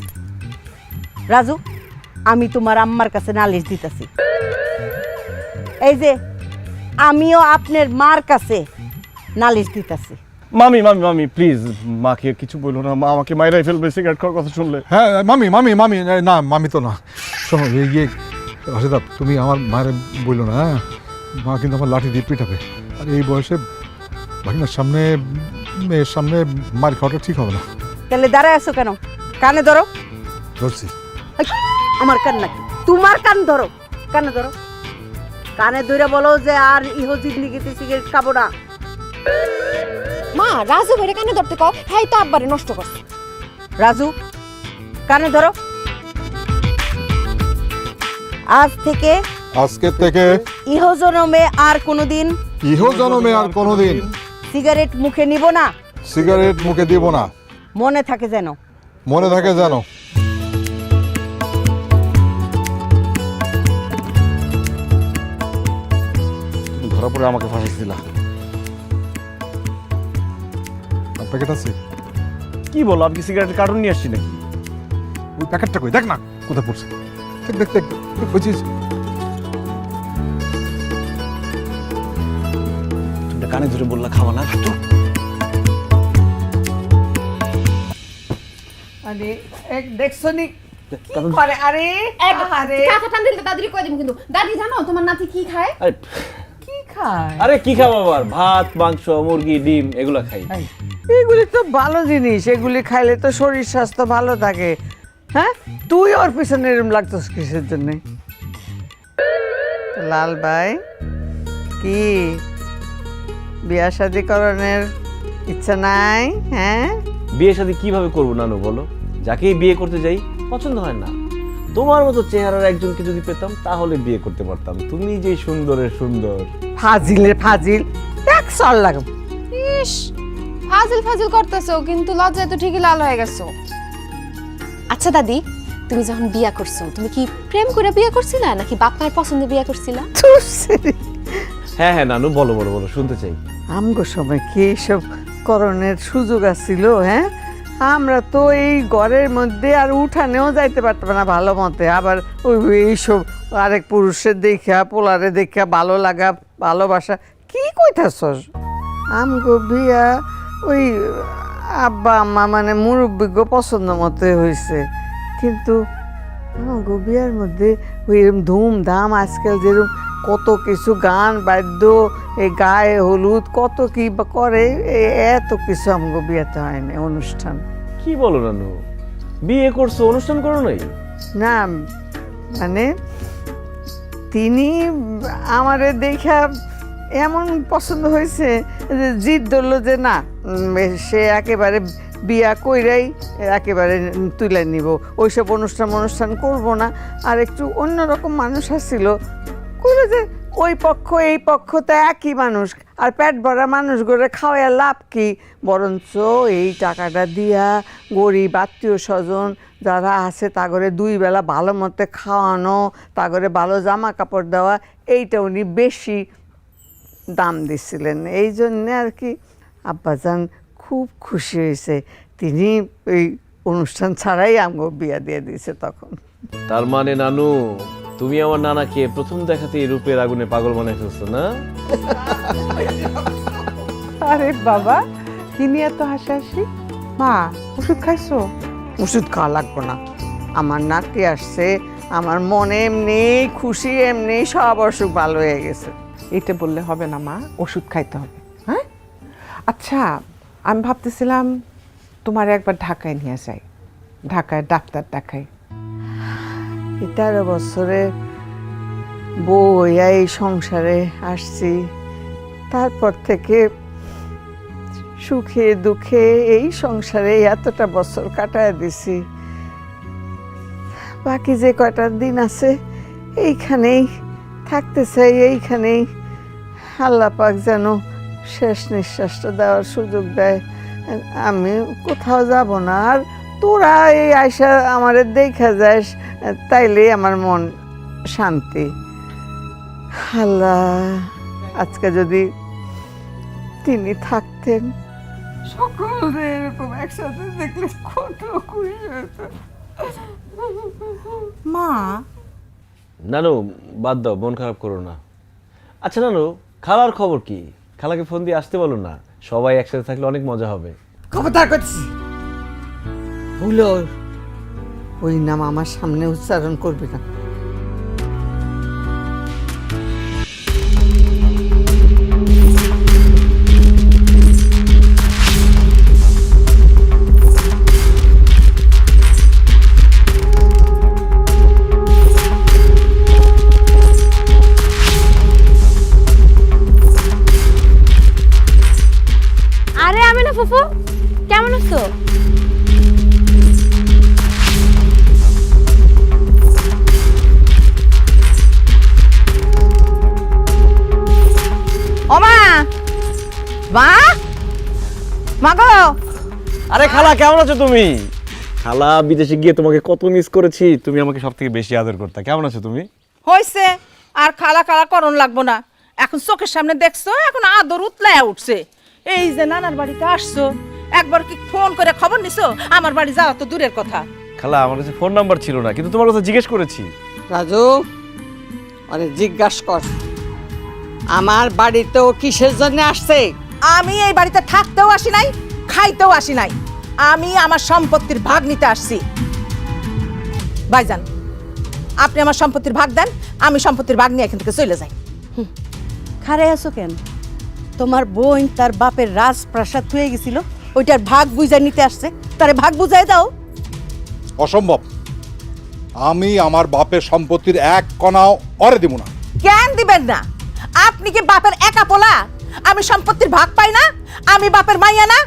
রাজু, আমি তোমার আম্মার কাছে নালিশ দিতেছি। এই যে আমিও আপনার মার কাছে নালিশ দিতেছি। মামি মামি মামি প্লিজ, মাকে কিছু বলো না, মা আমাকে মাইরাই ফেলবে সিগারেট খাওয়ার কথা শুনলে। হ্যাঁ মামি মামি মামি, না মামি তো না। শোনো ইয়ে রাশেদা, তুমি আমার মায়ের বললো না, হ্যাঁ? মা কিন্তু আমার লাঠি দিয়ে পিটাবে। আর এই বয়সে ভাগিনার সামনে, মেয়ের সামনে মার খাওয়াটা ঠিক হবে না। তাহলে দাঁড়ায় আছো কেন? কানে ধরো। ধরছি। এই, আমার কান নাকি? তোমার কান ধরো, কানে ধরো। কানে ধরে বলো যে আর ইহো জিন্দিগিতে সিগারেট খাবো না। মা, রাজু ভাইরে কানে ধরতে কও, হ্যাঁ তো আব্বারে নষ্ট করছে। রাজু, কানে ধরো। আজকে থেকে ইহো জনমে আর কোনোদিন সিগারেট মুখে নিব না, সিগারেট মুখে দিব না। মনে থাকে যেন। মনে থাকে জানো। তুমি ধরা পড়ে আমাকে ফাঁসাইছিলা। প্যাকেট আছে? কি বলো, আমি কি সিগারেটের কার্টুন নিয়ে আসছি নাকি? ওই প্যাকেটটা কই, দেখ না কোথায় পড়ছে। দেখ দেখ দেখ, বুঝিস? তুমি কানে ধরে বললা খাওয়া না তো। আরে এক দেখছো নি কি করে? আরে আরে কাকা টান দিলে দাদি কই দিম কিন্তু। দাদি জানো তোমার নাতি কি খায়? কি খায়? আরে কি খাবো আবার, ভাত মাংস মুরগি ডিম এগুলো খাই। এগুলি তো ভালো জিনিস, এগুলি খাইলে তো শরীর স্বাস্থ্য ভালো থাকে। হ্যাঁ, তুই ওর পিছনে এরম লাগতোস কিসের জন্য? লাল ভাই, কি বিয়া শাদী করণের ইচ্ছা নাই? হ্যাঁ, বিয়ে শাদী কিভাবে করবো নানু বলো? যাকেই বিয়ে করতে যাই পছন্দ হয় না। তোমার মতো চেহারার একজনকে যদি পেতাম তাহলে বিয়ে করতে পারতাম। তুমি যে সুন্দরের সুন্দর। ফাজিলের ফাজিল, এক চল লাগাম। ইস, ফাজিল ফাজিল করতেছো, কিন্তু লজ্জায় তো ঠিকই লাল হয়ে গেছো। আচ্ছা দাদি, তুমি যখন বিয়া করছো, তুমি কি প্রেম করে বিয়ে করছিলা নাকি বাপ মায়ের পছন্দে বিয়া করছিলা? হ্যাঁ হ্যাঁ নানু, বলো বলো বলো, শুনতে চাই। আমগো সময় কি এইসব করণের সুযোগ আছিল? হ্যাঁ, আমরা তো এই ঘরের মধ্যে আর উঠানেও যাইতে পারতাম না ভালো মতে। আবার ওই এইসব আরেক পুরুষের দেখা, পোলারে দেখা ভালো লাগা, ভালোবাসা, কি কইতাছস? আমগো বিয়া ওই আব্বা আম্মা মানে মুরব্বিজ্ঞ পছন্দ মতো হয়েছে। কিন্তু আমগো বিয়ার মধ্যে ওই এরকম ধুমধাম, আজকাল যেরকম কত কিছু গান বাদ্য, এই গায়ে হলুদ কত কি করে, এত কিছু আমগো বিয়েতে হয় না অনুষ্ঠান। কি বলো নানু, বিয়ে করছো অনুষ্ঠান করো নাই? না মানে তিনি আমারে দেখা এমন পছন্দ হয়েছে যে জিদ ধরলো যে না, সে একেবারে বিয়া কইরাই একেবারে তুলে নিব, ওইসব অনুষ্ঠান করব না। আর একটু অন্যরকম মানুষ আসছিল, কইলো যে ওই পক্ষ এই পক্ষ তো একই মানুষ, আর পেট ভরা মানুষ গড়ে খাওয়ার লাভ কি? বরঞ্চ এই টাকাটা দিয়া গরিব আত্মীয় স্বজন যারা আছে তাগরে 2 বেলা ভালো মতো খাওয়ানো, তাগরে ভালো জামা কাপড় দেওয়া, এইটা উনি বেশি দাম দিছিলেন। এই জন্যে আর কি আব্বাজান খুব খুশি হয়েছে। তিনি এই অনুষ্ঠান ছাড়াই আমগো বিয়া দিয়ে দিয়েছে তখন। তার মানে নানু, তুমি আমার নানাকে প্রথম দেখাতেই রূপের আগুনে পাগল বানাই ফেলছো না? আরে বাবা, কি নিয়ে এত হাসাহাসি? মা, ওষুধ খাইছো? ওষুধ খাওয়া লাগবো না, আমার নাতি আসছে, আমার মনে এমনি খুশি, এমনি সব অসুখ ভালো হয়ে গেছে। এটা বললে হবে না মা, ওষুধ খাইতে হবে। হ্যাঁ, আচ্ছা, আমি ভাবতেছিলাম তোমার একবার ঢাকায় নিয়ে যাই, ঢাকায় ডাক্তার দেখাই। 13 বছরে বউ হইয়া এই সংসারে আসছি, তারপর থেকে সুখে দুঃখে এই সংসারে এতটা বছর কাটায় দিছি। বাকি যে কয়টা দিন আছে এইখানেই থাকতে চাই, এইখানেই আল্লাহ পাক যেন শেষ নিঃশ্বাসটা দেওয়ার সুযোগ দেয়। আমি কোথাও যাব না। আর তোরা এই আয়সা আমারে দেখা যাস, তাইলে আমার মন শান্তি। আল্লাহ, আজকে যদি তিনি থাকতেন, সকলে এরকম একসাথে দেখলে কত খুশি হতো। মা, নানু বাদ দাও, মন খারাপ করো না। আচ্ছা নানু, খালার খবর কি? খালাকে ফোন দিয়ে আসতে বলো না, সবাই একসাথে থাকলে অনেক মজা হবে। খবরদার করছি, ভুলো ওই নাম আমার সামনে উচ্চারণ করবি না। আরে আমি না ফুফু, কেমন আছো? ও মা, মা, মা গো। আরে খালা, কেমন আছো তুমি? খালা, বিদেশে গিয়ে তোমাকে কত মিস করেছি। তুমি আমাকে সব থেকে বেশি আদর করতে। কেমন আছো তুমি? হয়েছে, আর খালা খালা করণ লাগবো না। এখন চোখের সামনে দেখছো, এখন আদর উতলায় উঠছে। এই যে নানার বাড়িতে আসছো, একবার কি ফোন করে খবর নিছো? আমার বাড়ি যাওয়া তো দূরের কথা। খালা, আমার কাছে ফোন নাম্বার ছিল না, কিন্তু তোমার কথা জিজ্ঞেস করেছি। রাজু, আরে জিজ্ঞাসা কর আমার বাড়িতেও কিসের জন্য আসছে? আমি এই বাড়িতে থাকতেও আসি নাই, খাইতেও আসি নাই। আমি আমার সম্পত্তির ভাগ নিতে আসছি। ভাইজান, আপনি আমার সম্পত্তির ভাগ দেন, আমি সম্পত্তির ভাগ নিয়ে এখান থেকে চলে যাই। খারে আছো কেন? তোমার বোন তার বাপের রাজপ্রাসাদ হয়ে গেছিল, ওইটার ভাগ বুঝাই নিতে আসছে, তারে ভাগ বুঝাই দাও। অসম্ভব। আমি আমার বাপের সম্পত্তির এক কণাও অরে দিব না। কেন দিবেন না? আপনি কি বাপের একা পোলা? আমি সম্পত্তির ভাগ পাই না? আমি বাপের মাইয়া না?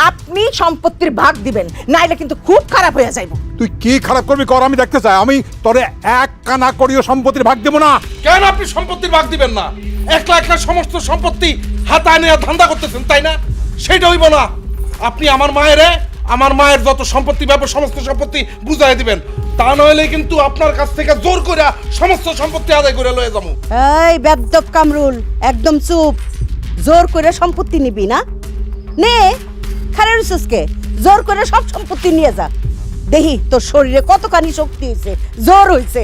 আপনি সম্পত্তির ভাগ দিবেন, নাইলে কিন্তু খুব খারাপ হয়ে যাইব। তুই কি খারাপ করবি কর, আমি দেখতে চাই। আমি তোরে এক কানা করিও সম্পত্তির ভাগ দেব না। কেন আপনি সম্পত্তির ভাগ দিবেন না? একলা একলা সমস্ত সম্পত্তি হাতায় নিয়ে ধান্দা করতেছেন, তাই না? সেটা হইব না। আপনি আমার মায়ের যত সম্পত্তি ব্যাপার সমস্ত সম্পত্তি বুঝাই দিবেন, তা নইলে কিন্তু আপনার কাছ থেকে জোর করে সমস্ত সম্পত্তি আদায় করে লয়ে যাবো। এই বেদ্যপ কামরুল, একদম চুপ। জোর করে সম্পত্তি নিবি না? নে, খারে রইছসকে, জোর করে সব সম্পত্তি নিয়ে যা। দেখি তোর শরীরে কতখানি শক্তি হয়েছে, জোর হয়েছে।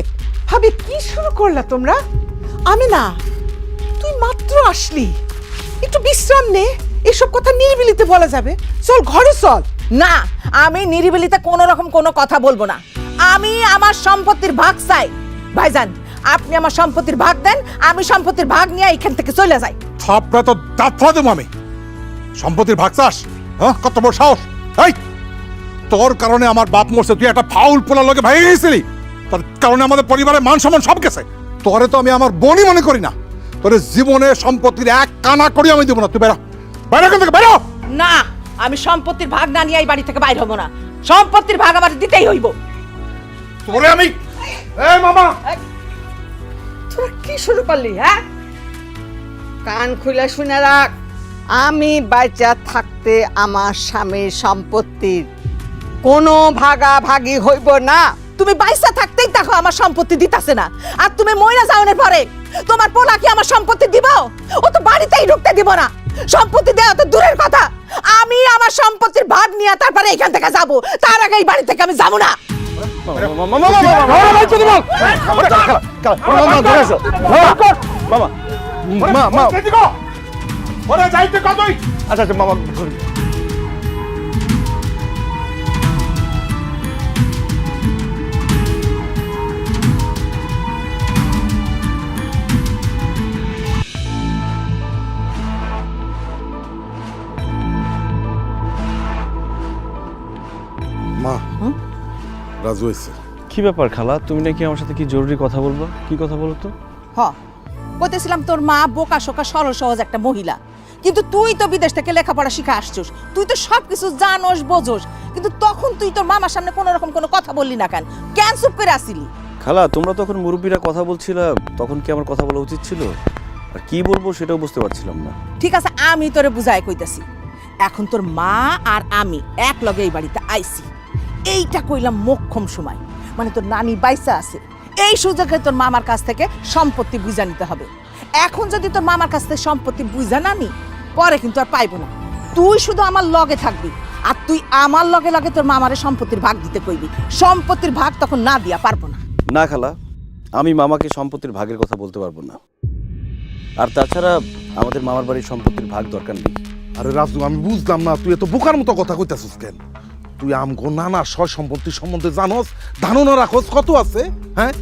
ভাবি কি শুরু করলা তোমরা? আমি না, তুই মাত্র আসলি, একটু বিশ্রাম নে, এসব কথা নিরিবিলিতে বলা যাবে। চল ঘরে চল। না, আমি নিরিবিলিতে কোনো রকম কোনো কথা বলবো না। আমি আমার সম্পত্তির ভাগ চাই। ভাইজান, আপনি আমার সম্পত্তির ভাগ দেন, আমি সম্পত্তির ভাগ নিয়ে এখান থেকে চলে যাই। থাপড়া তো দাঁত ফলা দেবো আমি। সম্পত্তির ভাগ চাস? হ্যাঁ, কত বড় সাহস! এই, তোর কারণে আমার বাপ মরছে, তুই একটা ফাউল পোলার লগে ভেঙে গেছিলি, তার কারণে আমাদের পরিবারের মান সম্মান সব গেছে। তোরে তো আমি আমার বোনই মনে করি না। তোর জীবনে সম্পত্তির এক কানা করি আমি দেবো না। তুই বেরো, বাইরে এখান থেকে বেরো। না, আমি সম্পত্তির ভাগ না নিয়ে এই বাড়ি থেকে বাইরে হবো না। সম্পত্তির ভাগ আমার দিতেই হইব। তোরে আমি এই মামা, তোরা কি শুরু করলি? হ্যাঁ, কান খুলে শুনে রাখ, আমি বাইচা থাকতে আমার স্বামীর সম্পত্তির কোনো ভাগাভাগি হইব না। তুমি বাইসা থাকতেই দেখো আমার সম্পত্তি দিতাছে না, আর তুমি মইরা যাওনের পরে তোমার পোলা কি আমার সম্পত্তি দিব? ও তো বাড়িতেই ঢুকতে দিব না। সম্পত্তি দেওয়া তো দূরের কথা, আমি আমার সম্পত্তির ভাগ নিয়ে তারপরে এখান থেকে যাব। তার আগে এই বাড়ি থেকে আমি যাব না। আচ্ছা আচ্ছা মামা, মা, রাজু হয়েছে। কি ব্যাপার খালা, তুমি নাকি আমার সাথে কি জরুরি কথা বলবো? কি কথা বলো তো? বলতেছিলাম তোর মা বোকা শোকা সরল সহজ একটা মহিলা, কিন্তু তুই তো বিদেশ থেকে লেখাপড়া শিখে আসছিস, তুই তো সবকিছু জানোস বোঝোস, কিন্তু তখন তুই তোর মামার সামনে কোনো রকম কোনো কথা বললি না কেন? কেন চুপ করে আসিলি? খালা, তোমরা তখন মুরব্বীরা কথা বলছিলা, তখন কি আমার কথা বলা উচিত ছিল? আর কি বলবো সেটাও বুঝতে পারছিলাম না। ঠিক আছে, আমি তোরে বুঝাই কইতাছি। এখন তোর মা আর আমি এক লগে এই বাড়িতে আইছি, এইটা কইলাম মোক্ষম সময়, মানে তোর নানি বাইসা আছে, এই সুযোগে তোর মামার কাছ থেকে সম্পত্তি বুঝা নিতে হবে। এখন যদি তোর মামার কাছ থেকে সম্পত্তি বুঝা না নি, পরে কিন্তু আর পাইবো না। তুই শুধু আমার লগে থাকবি, আর তুই আমার লগে লগে তোর মামারে সম্পত্তির ভাগ দিতে কইবি। সম্পত্তির ভাগ তখন না দিয়া পারবো না। না খালা, আমি মামাকে সম্পত্তির ভাগের কথা বলতে পারবো না। আর তাছাড়া আমাদের মামার বাড়ির সম্পত্তির ভাগ দরকার নেই। আরে রাজু, আমি বুঝলাম না তুই এত বোকার মতো কথা কইতাছিস কেন? তুই আমগো নানা সয় সম্পত্তি সম্বন্ধে জানোস, ধারণা রাখোস কত আছে? হ্যাঁ,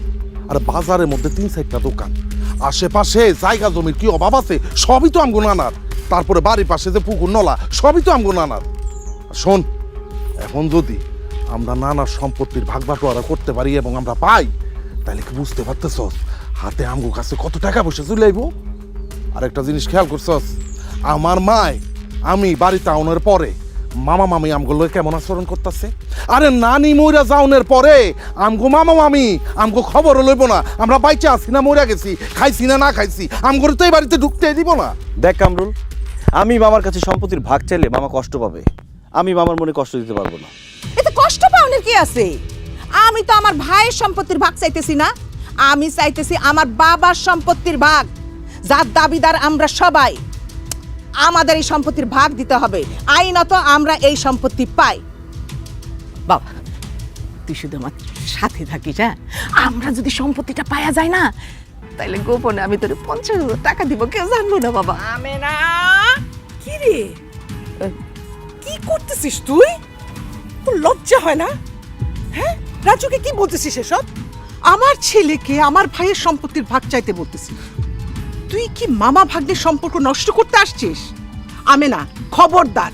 আরে বাজারের মধ্যে 3-4টা দোকান, আশেপাশে জায়গা জমির কি অভাব আছে? সবই তো আমগো নানার। তারপরে বাড়ির পাশে যে পুকুর নলা, সবই তো আমগো নানার। শোন, এখন যদি আমরা নানার সম্পত্তির ভাগ বাটোয়ারা করতে পারি এবং আমরা পাই, তাহলে কি বুঝতে পারতেছস হাতে আমগো কাছে কত টাকা পয়সা চলে আইব? আর একটা জিনিস খেয়াল করছস, আমার মায় আমি বাড়িতে আউনের পরে মামা মামি আমগুলো কেমন আচরণ করতেছে? আরে নানি মইরা যাওনের পরে আমগো মামা মামি আমগো খবর লইব না আমরা বাইচে আছি না মইরা গেছি, খাইছি না না খাইছি, আমগো তো এই বাড়িতে ঢুকতে দিব না। দেখ কামরুল, আমি মামার কাছে সম্পত্তির ভাগ চাইলে মামা কষ্ট পাবে, আমি মামার মনে কষ্ট দিতে পারবো না। এতে কষ্ট পাওয়ার কি আছে? আমি তো আমার ভাইয়ের সম্পত্তির ভাগ চাইতেছি না, আমি চাইতেছি আমার বাবার সম্পত্তির ভাগ, যার দাবিদার আমরা সবাই। আমাদের এই সম্পত্তির ভাগ দিতে হবে, আইনত আমরা এই সম্পত্তি পাই। বাবা, তুই শুধু আমার সাথে থাকিস, হ্যাঁ? আমরা যদি সম্পত্তিটা পাওয়া যায় না, তাহলে গোপনে আমি তোর 50,000 টাকা দিব, কেউ জানবো না। বাবা, আমি না। কি রে, কি করতেছিস তুই? তোর লজ্জা হয় না? হ্যাঁ, রাজুকে কি বলতেছিস এসব? আমার ছেলেকে আমার ভাইয়ের সম্পত্তির ভাগ চাইতে বলতেছিস? তুই কি মামা ভাগ্নের সম্পর্ক নষ্ট করতে আসছিস? আমেনা, খবরদার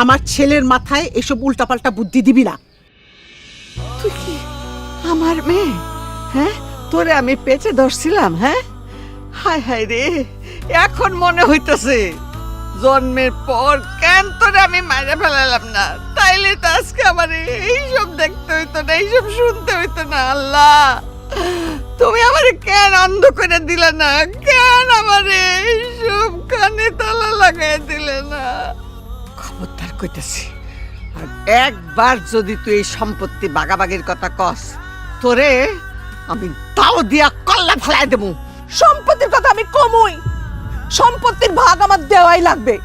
আমার ছেলের মাথায় এসব উল্টাপাল্টা বুদ্ধি দিবি না। তুই কি আমার মেয়ে? হ্যাঁ, তোরে আমি পেঁচে ধরছিলাম। হ্যাঁ, হায় হায় রে, এখন মনে হইতেছে জন্মের পর কেন তোরে আমি মারা ফেলালাম না, তাইলে তো আজকে আমার এইসব দেখতে হইতো না, এইসব শুনতে হইতো না। আল্লাহ, তুমি আমারে কেন অন্ধ করে দিলে না? কেন আমারে এইসব কানে তালা লাগাই দিলে না? খবরদার কইতাছি, আর একবার যদি তুই এই সম্পত্তি বাগাবাগির কথা কস, তোরে আমি তাও দিয়া কল্লা ফেলাই দেবো। সম্পত্তির কথা আমি কমই, সম্পত্তির ভাগ আমার দেওয়াই লাগবে।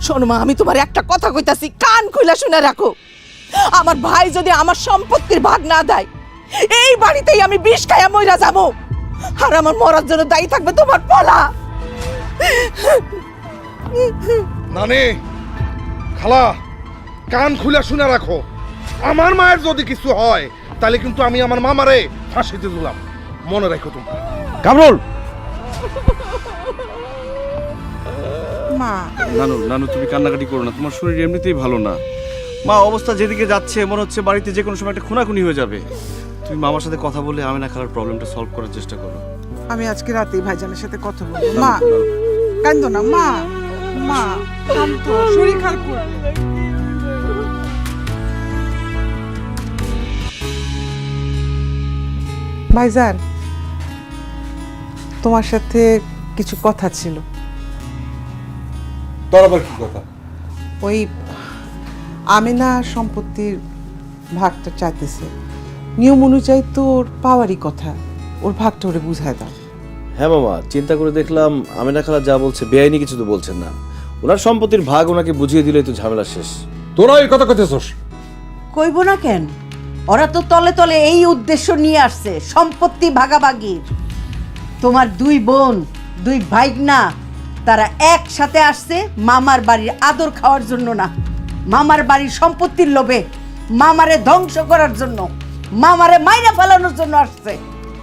শোনো মা, আমি তোমার একটা কথা কইতাছি, কান খুলে শুনে রাখো। আমার ভাই যদি আমার সম্পত্তির ভাগ না দেয়, এই বাড়িতেই আমি বিষ খাইয়া মইরা যাবো, আর আমার মরার জন্য দায়ী থাকবে তোমার পোলা। নানি, খালা, কান খুলে শুনে রাখো। আমার মায়ের যদি কিছু হয় তাহলে কিন্তু আমি আমার মামারে ফাঁসিতে দিলাম, মনে রাখো তোমরা। কামরুল, মা, নানু নানু তুমি কান্নাকাটি করো না, তোমার শরীর এমনিতেই ভালো না। মা অবস্থা যেদিকে যাচ্ছে মনে হচ্ছে বাড়িতে যে কোনো সময় একটা খুনাখুনি হয়ে যাবে। তুমি মামার সাথে কথা বলে আমেনা খালার প্রবলেমটা সলভ করার চেষ্টা করো। আমি আজকে রাতেই ভাইজানের সাথে কথা বলবো। মা, কান্দো না মা, মা শান্ত, শরীর খারাপ করবে। ভাইজান, তোমার সাথে কিছু কথা ছিল। তোর আবার কি কথা? ওই আমেনা সম্পত্তির ভাগটা চাইতেছে, নিয়ম অনুযায়ী তো ওর পাওয়ারই কথা, ওর ভাগটা ওরে বুঝায় দাও। হ্যাঁ মামা, চিন্তা করে দেখলাম আমেনা খালা যা বলছে বেআইনি কিছু তো বলছেন না। ওনার সম্পত্তির ভাগ ওনাকে বুঝিয়ে দিলেই তো ঝামেলা শেষ। তোরা এই কথা কইতেছস? কইব না কেন? ওরা তো তলে তলে এই উদ্দেশ্য নিয়ে আসছে, সম্পত্তি ভাগাভাগির। তোমার দুই বোন, দুই ভাইগনা, তারা একসাথে আসছে মামার বাড়ির আদর খাওয়ার জন্য না, মামার বাড়ির সম্পত্তির লোভে, মামারে ধ্বংস করার জন্য, মামারে মাইরা ফেলানোর জন্য আসছে।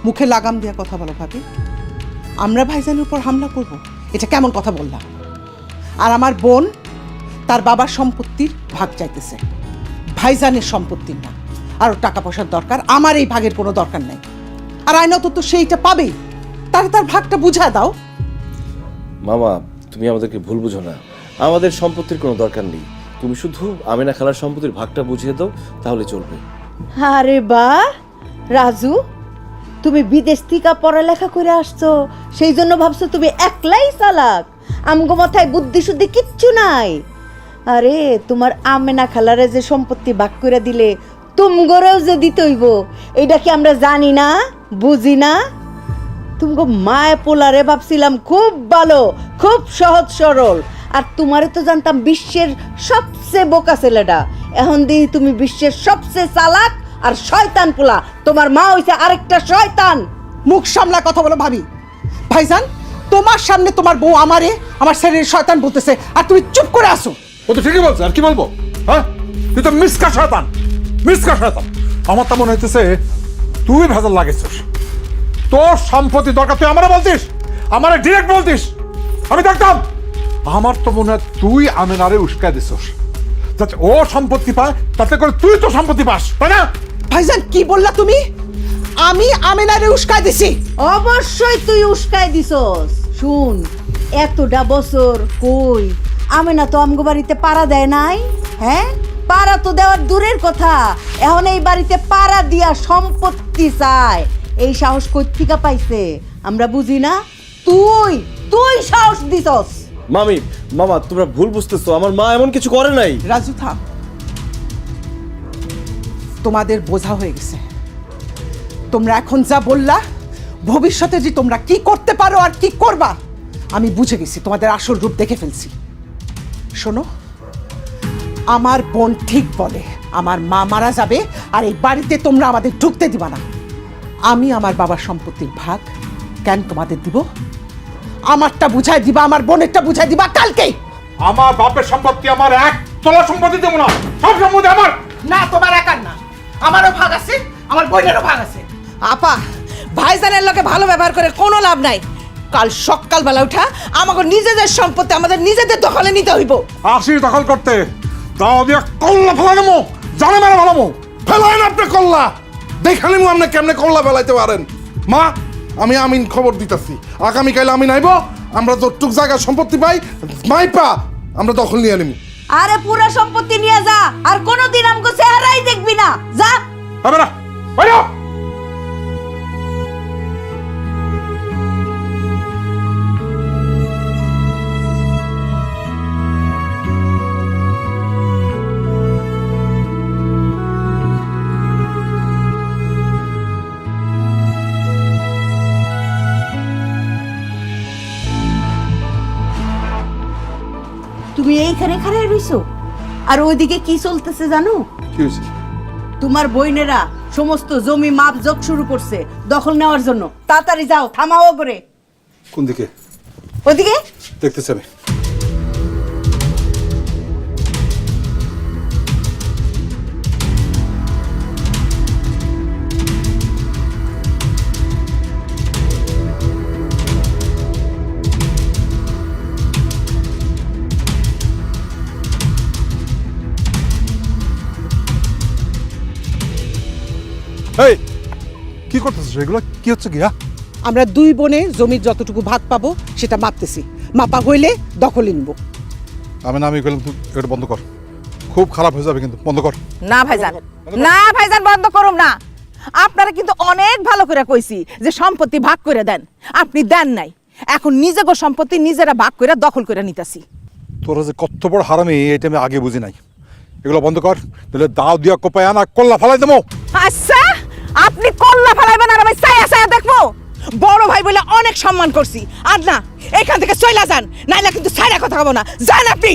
মুখে লাগাম দিয়ে কথা বলো ভাবি। আমরা ভাইজানের উপর হামলা করব, এটা কেমন কথা বললাম? আর আমার বোন তার বাবার সম্পত্তির ভাগ চাইতেছে, ভাইজানের সম্পত্তির না। আরও টাকা পয়সার দরকার, আমার এই ভাগের কোনো দরকার নাই। আর আইনত তো সেইটা পাবেই, তার তার ভাগটা বুঝা দাও। মামা তুমি আমাদেরকে ভুল বুঝো না, আমাদের সম্পত্তির কোনো দরকার নেই। তুমি শুধু আমেনা খালার সম্পত্তির ভাগটা বুঝিয়ে দাও, তাহলে চলবে। আরে বাহ রাজু, তুমি বিদেশ থেকে পড়ালেখা করে আসছো, সেই জন্য ভাবছো তুমি একলাই চালাক, আমগো মাথায় বুদ্ধি শুদ্ধি কিচ্ছু নাই। আরে তোমার আমেনা খালারে যে সম্পত্তি ভাগ করে দিলে তুমগরেও যে দিতে হইব, এইটা কি আমরা জানি না, বুঝি না? তুমগো মায় পোলারে ভাবছিলাম খুব ভালো, খুব সহজ সরল, আর তোমারে তো জানতাম বিশ্বের সবচেয়ে বোকা ছেলেটা। এখন দিই তুমি বিশ্বের সবচেয়ে চালাক আর শয়তান পোলা। তোমার মা হইছে আরেকটা শয়তান। মুখ সামলা কথা বলো ভাবি। ভাইজান, তোমার সামনে তোমার বউ আমারে আমার ছেলের শয়তান বলতেছে, আর তুমি চুপ করে আসো। ও তো ঠিকই বলছে, আর কি বলবো? হ্যাঁ, তুই তো মিসকা শয়তান, মিসকা শয়তান। আমার তো মনে হইতেছে তুই ভেজাল লাগেছিস। তোর সম্পত্তি দরকার, তুই আমারে বলতিস, আমারে ডিরেক্ট বলতিস, আমি দেখতাম। আমার তো মনে হয় তুই আমেনারে উস্কায় দিছিস যাতে ও সম্পত্তি পায়, তাতে করে তুই তো সম্পত্তি পাস, তাই না? ভাইজান কি বললা তুমি? আমি আমেনারে উস্কায় দিছি? অবশ্যই তুই উস্কাই দিছস। শুন, এতটা বছর কই আমেনা তো আমগো বাড়িতে পাড়া দেয় নাই। হ্যাঁ, পাড়া তো দেওয়ার দূরের কথা, এখন এই বাড়িতে পাড়া দিয়া সম্পত্তি চায়। এই সাহস কই থেকে পাইছে আমরা বুঝি না? তুই তুই সাহস দিছস। মামি, মামা তোমরা ভুল বুঝতেছো, আমার মা এমন কিছু করে নাই। রাজু থাম, তোমাদের বোঝা হয়ে গেছে। তোমরা এখন যা বললা, ভবিষ্যতে যে তোমরা কি করতে পারো আর কি করবা আমি বুঝে গেছি, তোমাদের আসল রূপ দেখে ফেলছি। শোনো, আমার বোন ঠিক বলে, আমার মা মারা যাবে আর এই বাড়িতে তোমরা আমাদের ঢুকতে দিবা না। আমি আমার বাবার সম্পত্তির ভাগ কেন তোমাদের দিব? আমারটা বুঝাই দিবা, আমার বোনেরটা বুঝাই দিবা কালকেই। আমার বাপের সম্পত্তি, আমার এক তোলা সম্পত্তি দেবো না, সব সম্পত্তি আমার। না, তোমার একার না, আমারও ভাগ আছে, আমার বোনেরও ভাগ আছে। আপা, ভাইজানের লোকে ভালো ব্যবহার করে কোনো লাভ নাই। কাল সকালবেলা উঠা আমাকে নিজেদের সম্পত্তি আমাদের নিজেদের দখলে নিতে হইব। আসি দখল করতে, দাও দিয়া কল্লা ফেলানো, জানে মেরে ফেলামো। ফেলাইন আপনি কল্লা, দেখানি আপনি কেমনে কল্লা ফেলাইতে পারেন। মা, আমি আমিন খবর দিতেছি, আগামীকাল আমিন আইব, আমরা যতটুক জায়গা সম্পত্তি পাই মাইপা আমরা দখল নিয়ে নিব। আরে পুরো সম্পত্তি নিয়ে যা, আর কোনোদিন আমগো চেহারাই দেখবি না, যা। হবে না, বাইরে তুমি এইখানে খাড়াই রইছো, আর ওইদিকে কি চলতেছে জানো? কি হয়েছে? তোমার বইনেরা সমস্ত জমি মাপ যোগ শুরু করছে দখল নেওয়ার জন্য। তাড়াতাড়ি যাও, থামাও করে। কোন দিকে? ওইদিকে দেখতেছি আমি। এই কি করতেছিস এগুলো? কি হচ্ছে কি? আমরা দুই বোনে জমির যতটুকু ভাগ পাবো সেটা মাপতেছি, মাপা হইলে দখলে নিব। আমি কইলাম তুই এটা বন্ধ কর, খুব খারাপ হয়ে যাবে কিন্তু, বন্ধ কর। না ভাইজান, না ভাইজান, বন্ধ করুম না। আপনারা কিন্তু অনেক ভালো করে কইছি যে সম্পত্তি ভাগ করে দেন, আপনি দেন নাই। এখন নিজেগো সম্পত্তি নিজেরা ভাগ করে দখল করে নিতেছি। তোরা যে কত বড় হারামি এটা আমি আগে বুঝি নাই। এগুলো বন্ধ কর, তাহলে দাও দিয়া কোপায় আনা কল্লা ফেলাই দেবো। আচ্ছা, আপনি কল্লা ফেলাইবেন আর আমি ছায়া ছায়া দেখবো? বড় ভাই বলে অনেক সম্মান করছি, আর না এখান থেকে চলে যান, নাইলে কিন্তু ছায়া কথা বলবো না। যান আপনি।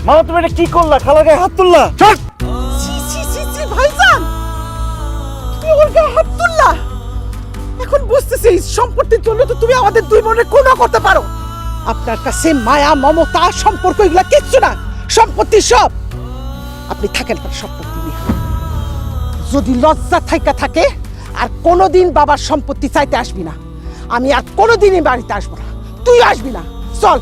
মামা তুমি এটা কি করলা? খালার গায়ে হাত তুললা? ভাইজান, তুমি ওর গায়ে হাত তুললা? এখন বুঝতেছি সম্পত্তির জন্য তো তুমি আমাদের দুই বোনের কোনো করতে পারো। আপনার কাছে মায়া মমতা সম্পর্ক এগুলা কিচ্ছু না, সম্পত্তি সব। আপনি থাকেন তার সম্পত্তি নিয়ে। যদি লজ্জা থাইকা থাকে আর কোনোদিন বাবার সম্পত্তি চাইতে আসবি না। আমি আর কোনোদিনই বাড়িতে আসবো না, তুই আসবি না। চল।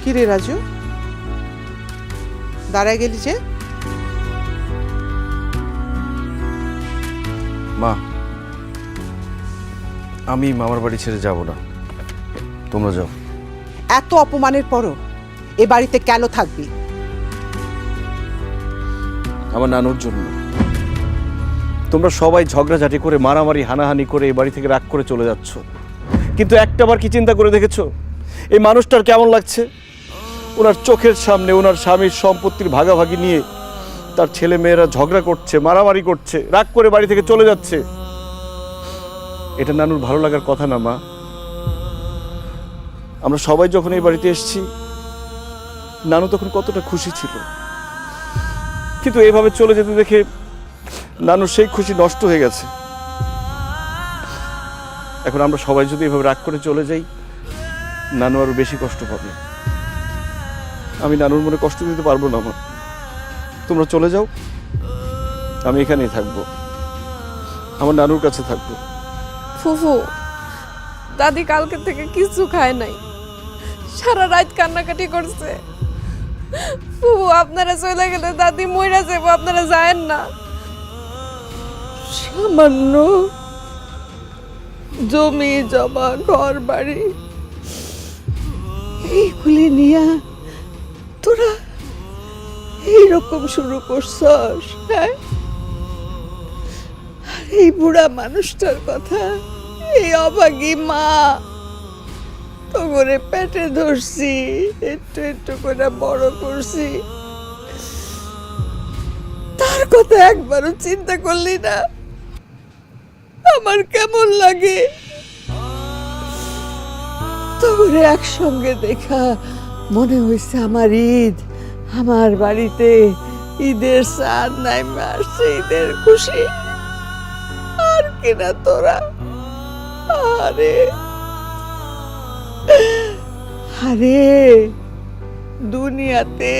কি রে রাজু, দাঁড়ায় গেলি যে? মা, আমি মামার বাড়ি ছেড়ে যাব না, তোমরা যাও। এত অপমানের পরও এ বাড়িতে কেন থাকবি? আমার নানুর জন্য। তোমরা সবাই ঝগড়াঝাটি করে মারামারি হানাহানি করে এই বাড়ি থেকে রাগ করে চলে যাচ্ছ, কিন্তু একটাবার কি চিন্তা করে দেখেছো এই মানুষটার কেমন লাগছে? ওনার চোখের সামনে ওনার স্বামীর সম্পত্তির ভাগাভাগি নিয়ে তার ছেলে মেয়েরা ঝগড়া করছে, মারামারি করছে, রাগ করে বাড়ি থেকে চলে যাচ্ছে। এটা নানুর ভালো লাগার কথা না মা। আমরা সবাই যখন এই বাড়িতে এসেছি নানু তখন কতটা খুশি ছিল, কিন্তু এইভাবে চলে যেতে দেখে নানুর সেই খুশি নষ্ট হয়ে গেছে। এখন আমরা সবাই যদি এভাবে রাগ করে চলে যাই নানু আরো বেশি কষ্ট পাবে। আমি নানুর মনে কষ্ট দিতে পারবো না মা। তোমরা চলে যাও, আমি এখানেই থাকবো, আমার নানুর কাছে থাকবো। ফুফু, দাদি কালকে থেকে কিছু খায় নাই, সারা রাত কান্নাকাটি করছে। ফুফু, আপনারা চলে গেলে দাদি মইরা যাবো, আপনারা যায়েন না। সামান্য জমি জমা ঘর বাড়ি এইগুলি নিয়া তোরা এইরকম শুরু করছস? হ্যাঁ, এই বুড়া মানুষটার কথা, এই অভাগী মা তো করে পেটে ধরছি, একটু একটু করে বড় করছি, তার কথা একবারও চিন্তা করলি না? আমার কেমন লাগে তোরে একসঙ্গে দেখা, মনে হয়েছে আমার ঈদ, আমার বাড়িতে ঈদের চাঁদ নাইমে আসছে, ঈদের খুশি। আর কিনা তোরা, আরে আরে দুনিয়াতে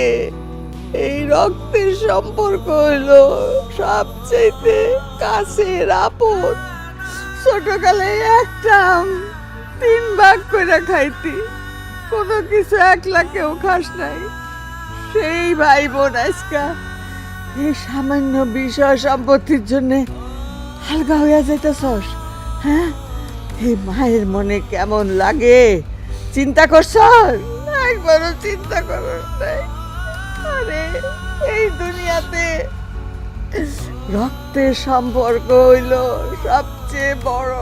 এই রক্তের সম্পর্ক হইলো সবচেয়ে কাছের আপন। ছোটকালে একটা 3 ভাগ করে খাইতি, কোনো কিছু একলা কেউ খাস নাই। সেই ভাই বোন আজকা এই সামান্য বিষয় সম্পত্তির জন্য হালকা হইয়া যাইতেছস। হ্যাঁ, এই মায়ের মনে কেমন লাগে চিন্তা করছ? একবারও চিন্তা করো নাই? আরে এই দুনিয়াতে রক্তের সম্পর্ক হইল সবচেয়ে বড়।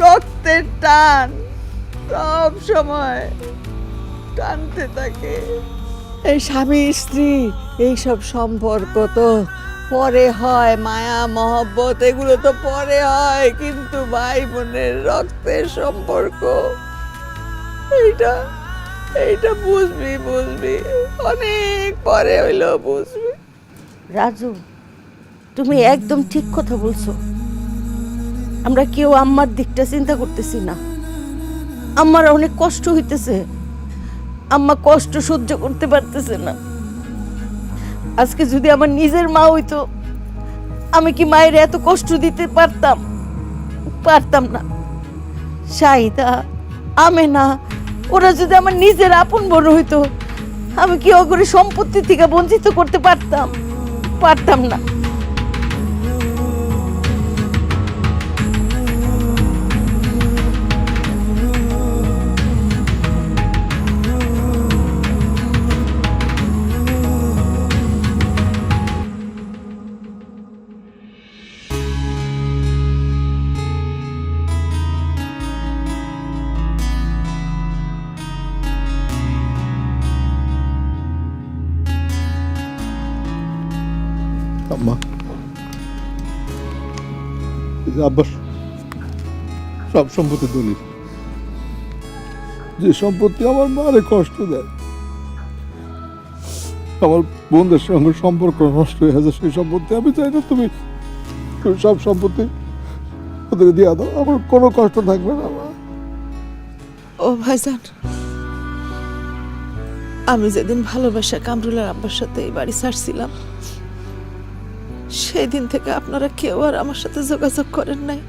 রক্তের টান সব সময় টানতে থাকে। এই স্বামী স্ত্রী এইসব সম্পর্ক তো পরে হয়, মায়া মহব্বত এগুলো তো পরে হয়, কিন্তু ভাই বোনের রক্তের সম্পর্ক এইটা এইটা বুঝবি বুঝবি অনেক পরে হইলেও বুঝবি। রাজু, তুমি একদম ঠিক কথা বলছো। আমরা কেউ আম্মার দিকটা চিন্তা করতেছি না। আম্মার অনেক কষ্ট হইতেছে, আম্মা কষ্ট সহ্য করতে পারতেছে না। আজকে যদি আমার নিজের মা হইতো, আমি কি মায়ের এত কষ্ট দিতে পারতাম? পারতাম না। শাহিদা, আমেনা, ওরা যদি আমার নিজের আপন বোন হইতো, আমি কি ওগুলো সম্পত্তি থেকে বঞ্চিত করতে পারতাম? পারতাম না। আম্মা, আব্বার সব সম্পত্তি দলিল, যে সম্পত্তি আমার মারে কষ্ট দেয়, আমার বোনদের সঙ্গে সম্পর্ক নষ্ট হয়ে গেছে, সেই সম্পত্তি আমি চাই না তুমি সব সম্পত্তি ওদের দিয়ে দাও, আমার কোনো কষ্ট থাকবে না। ও ভাইজান, আমি যেদিন ভালোবাসা কামরুলের আব্বার সাথে এই বাড়ি ছাড়ছিলাম, সেই দিন থেকে আপনারা কেউ আর আমার সাথে যোগাযোগ করেন নাই,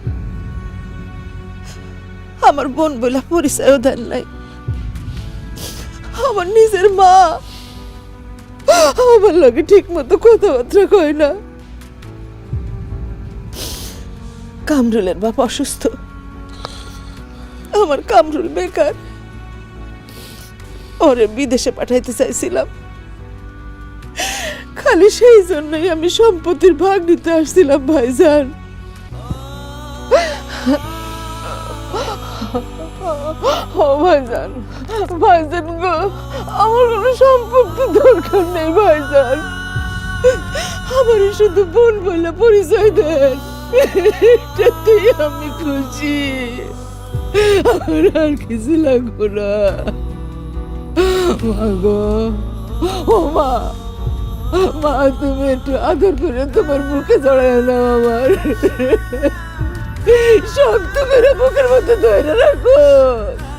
আমার বোন বলে পরিচয়ও দেন নাই। আমার নিজের মা আমার লগে ঠিক মতো কথাবার্তা কয় না। কামরুলের বাপ অসুস্থ, আমার কামরুল বেকার, ওরে বিদেশে পাঠাইতে চাইছিলাম, খালি সেই জন্যই আমি সম্পত্তির ভাগ নিতে আসছিলাম ভাইজান। ও ভাইজান, ভাইজান গো, আমার কোনো সম্পত্তি দরকার নেই ভাইজান, আমার শুধু বোন বলে পরিচয় দেন, এটাতেই আমি খুশি, আমার আর কিছু লাগবো না। মা গো, ও মা, মা তুমি একটু আদর করে তোমার বুকে জড়ায় নাও, আমার শক্ত করে বুকের মধ্যে ধরে রাখো।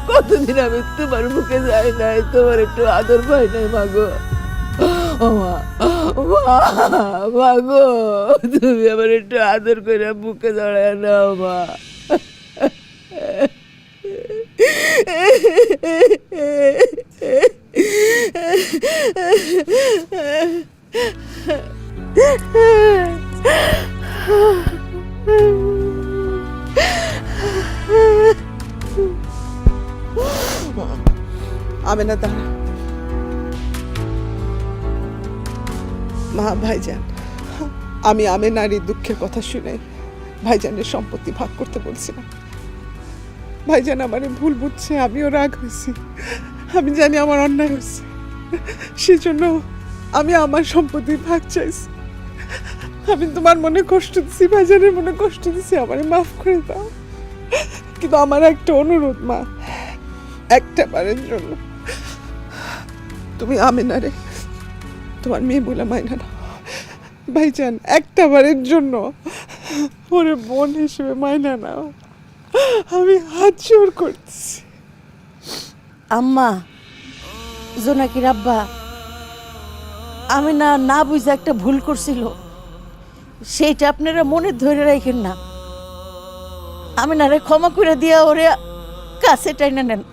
কতদিন আমি তোমার বুকে যাই নাই, তোমার একটু আদর পাই নাই মা গো। ও মা, মা গো, তুমি আমার একটু আদর করে বুকে জড়ায় নাও মা। আমেনা, দাঁড়া, মা ভাইজান, আমি আমেনারই দুঃখের কথা শুনে ভাইজানের সম্পত্তি ভাগ করতে বলছিলাম। ভাইজান আমারে ভুল বুঝছে, আমিও রাগ হয়েছি। আমি জানি আমার অন্যায় হয়েছে, সেজন্য আমি আমার সম্পত্তির ভাগ চাইছি। আমি তোমার মনে কষ্ট দিছি, ভাইজানের মনে কষ্ট দিছি, আমারে মাফ করে দাও। কিন্তু আমার একটা অনুরোধ মা, একটা বারের জন্য তুমি আমেনারে তোমার মেয়ে বলে মাইনা নাও। ভাইজান, একটা বারের জন্য ওরে বোন হিসেবে মাইনা নাও, আমি হাত জোর করছি। আম্মা, জোনাকির আব্বা আমি না বুঝে একটা ভুল করছিল, সেইটা আপনারা মনে ধরে রাখেন না। আমি না রে ক্ষমা করে দিয়া ওরে কাছে টাইনা নেন।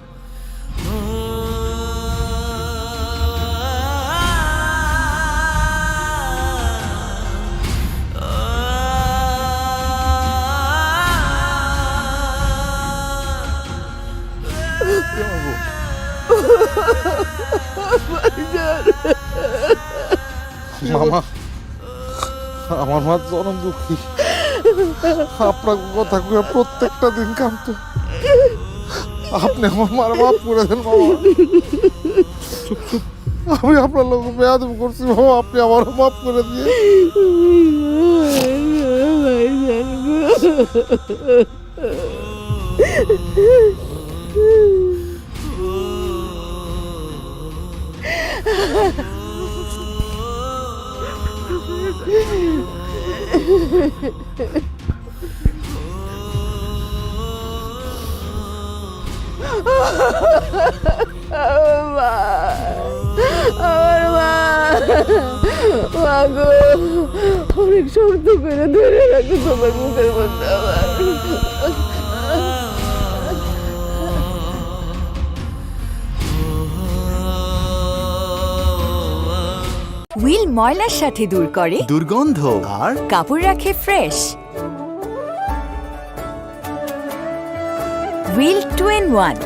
মামা, আমার মা চরম দুঃখী। আপনার কথা কয়ে প্রত্যেকটা দিন কাঁদতো। আপনি আমার মার মাফ করে দেন বাবা। আমি আপনার লোক বেয়াদব করছি বাবা, আপনি আমারও মাফ করে দিয়ে। অনেক শক্ত করে ধরে রাখো তোমার মুখের মধ্যে আমার। হুইল ময়লার সাথে দূর করে দুর্গন্ধ আর কাপড় রাখে ফ্রেশ। Wheel 2 in 1।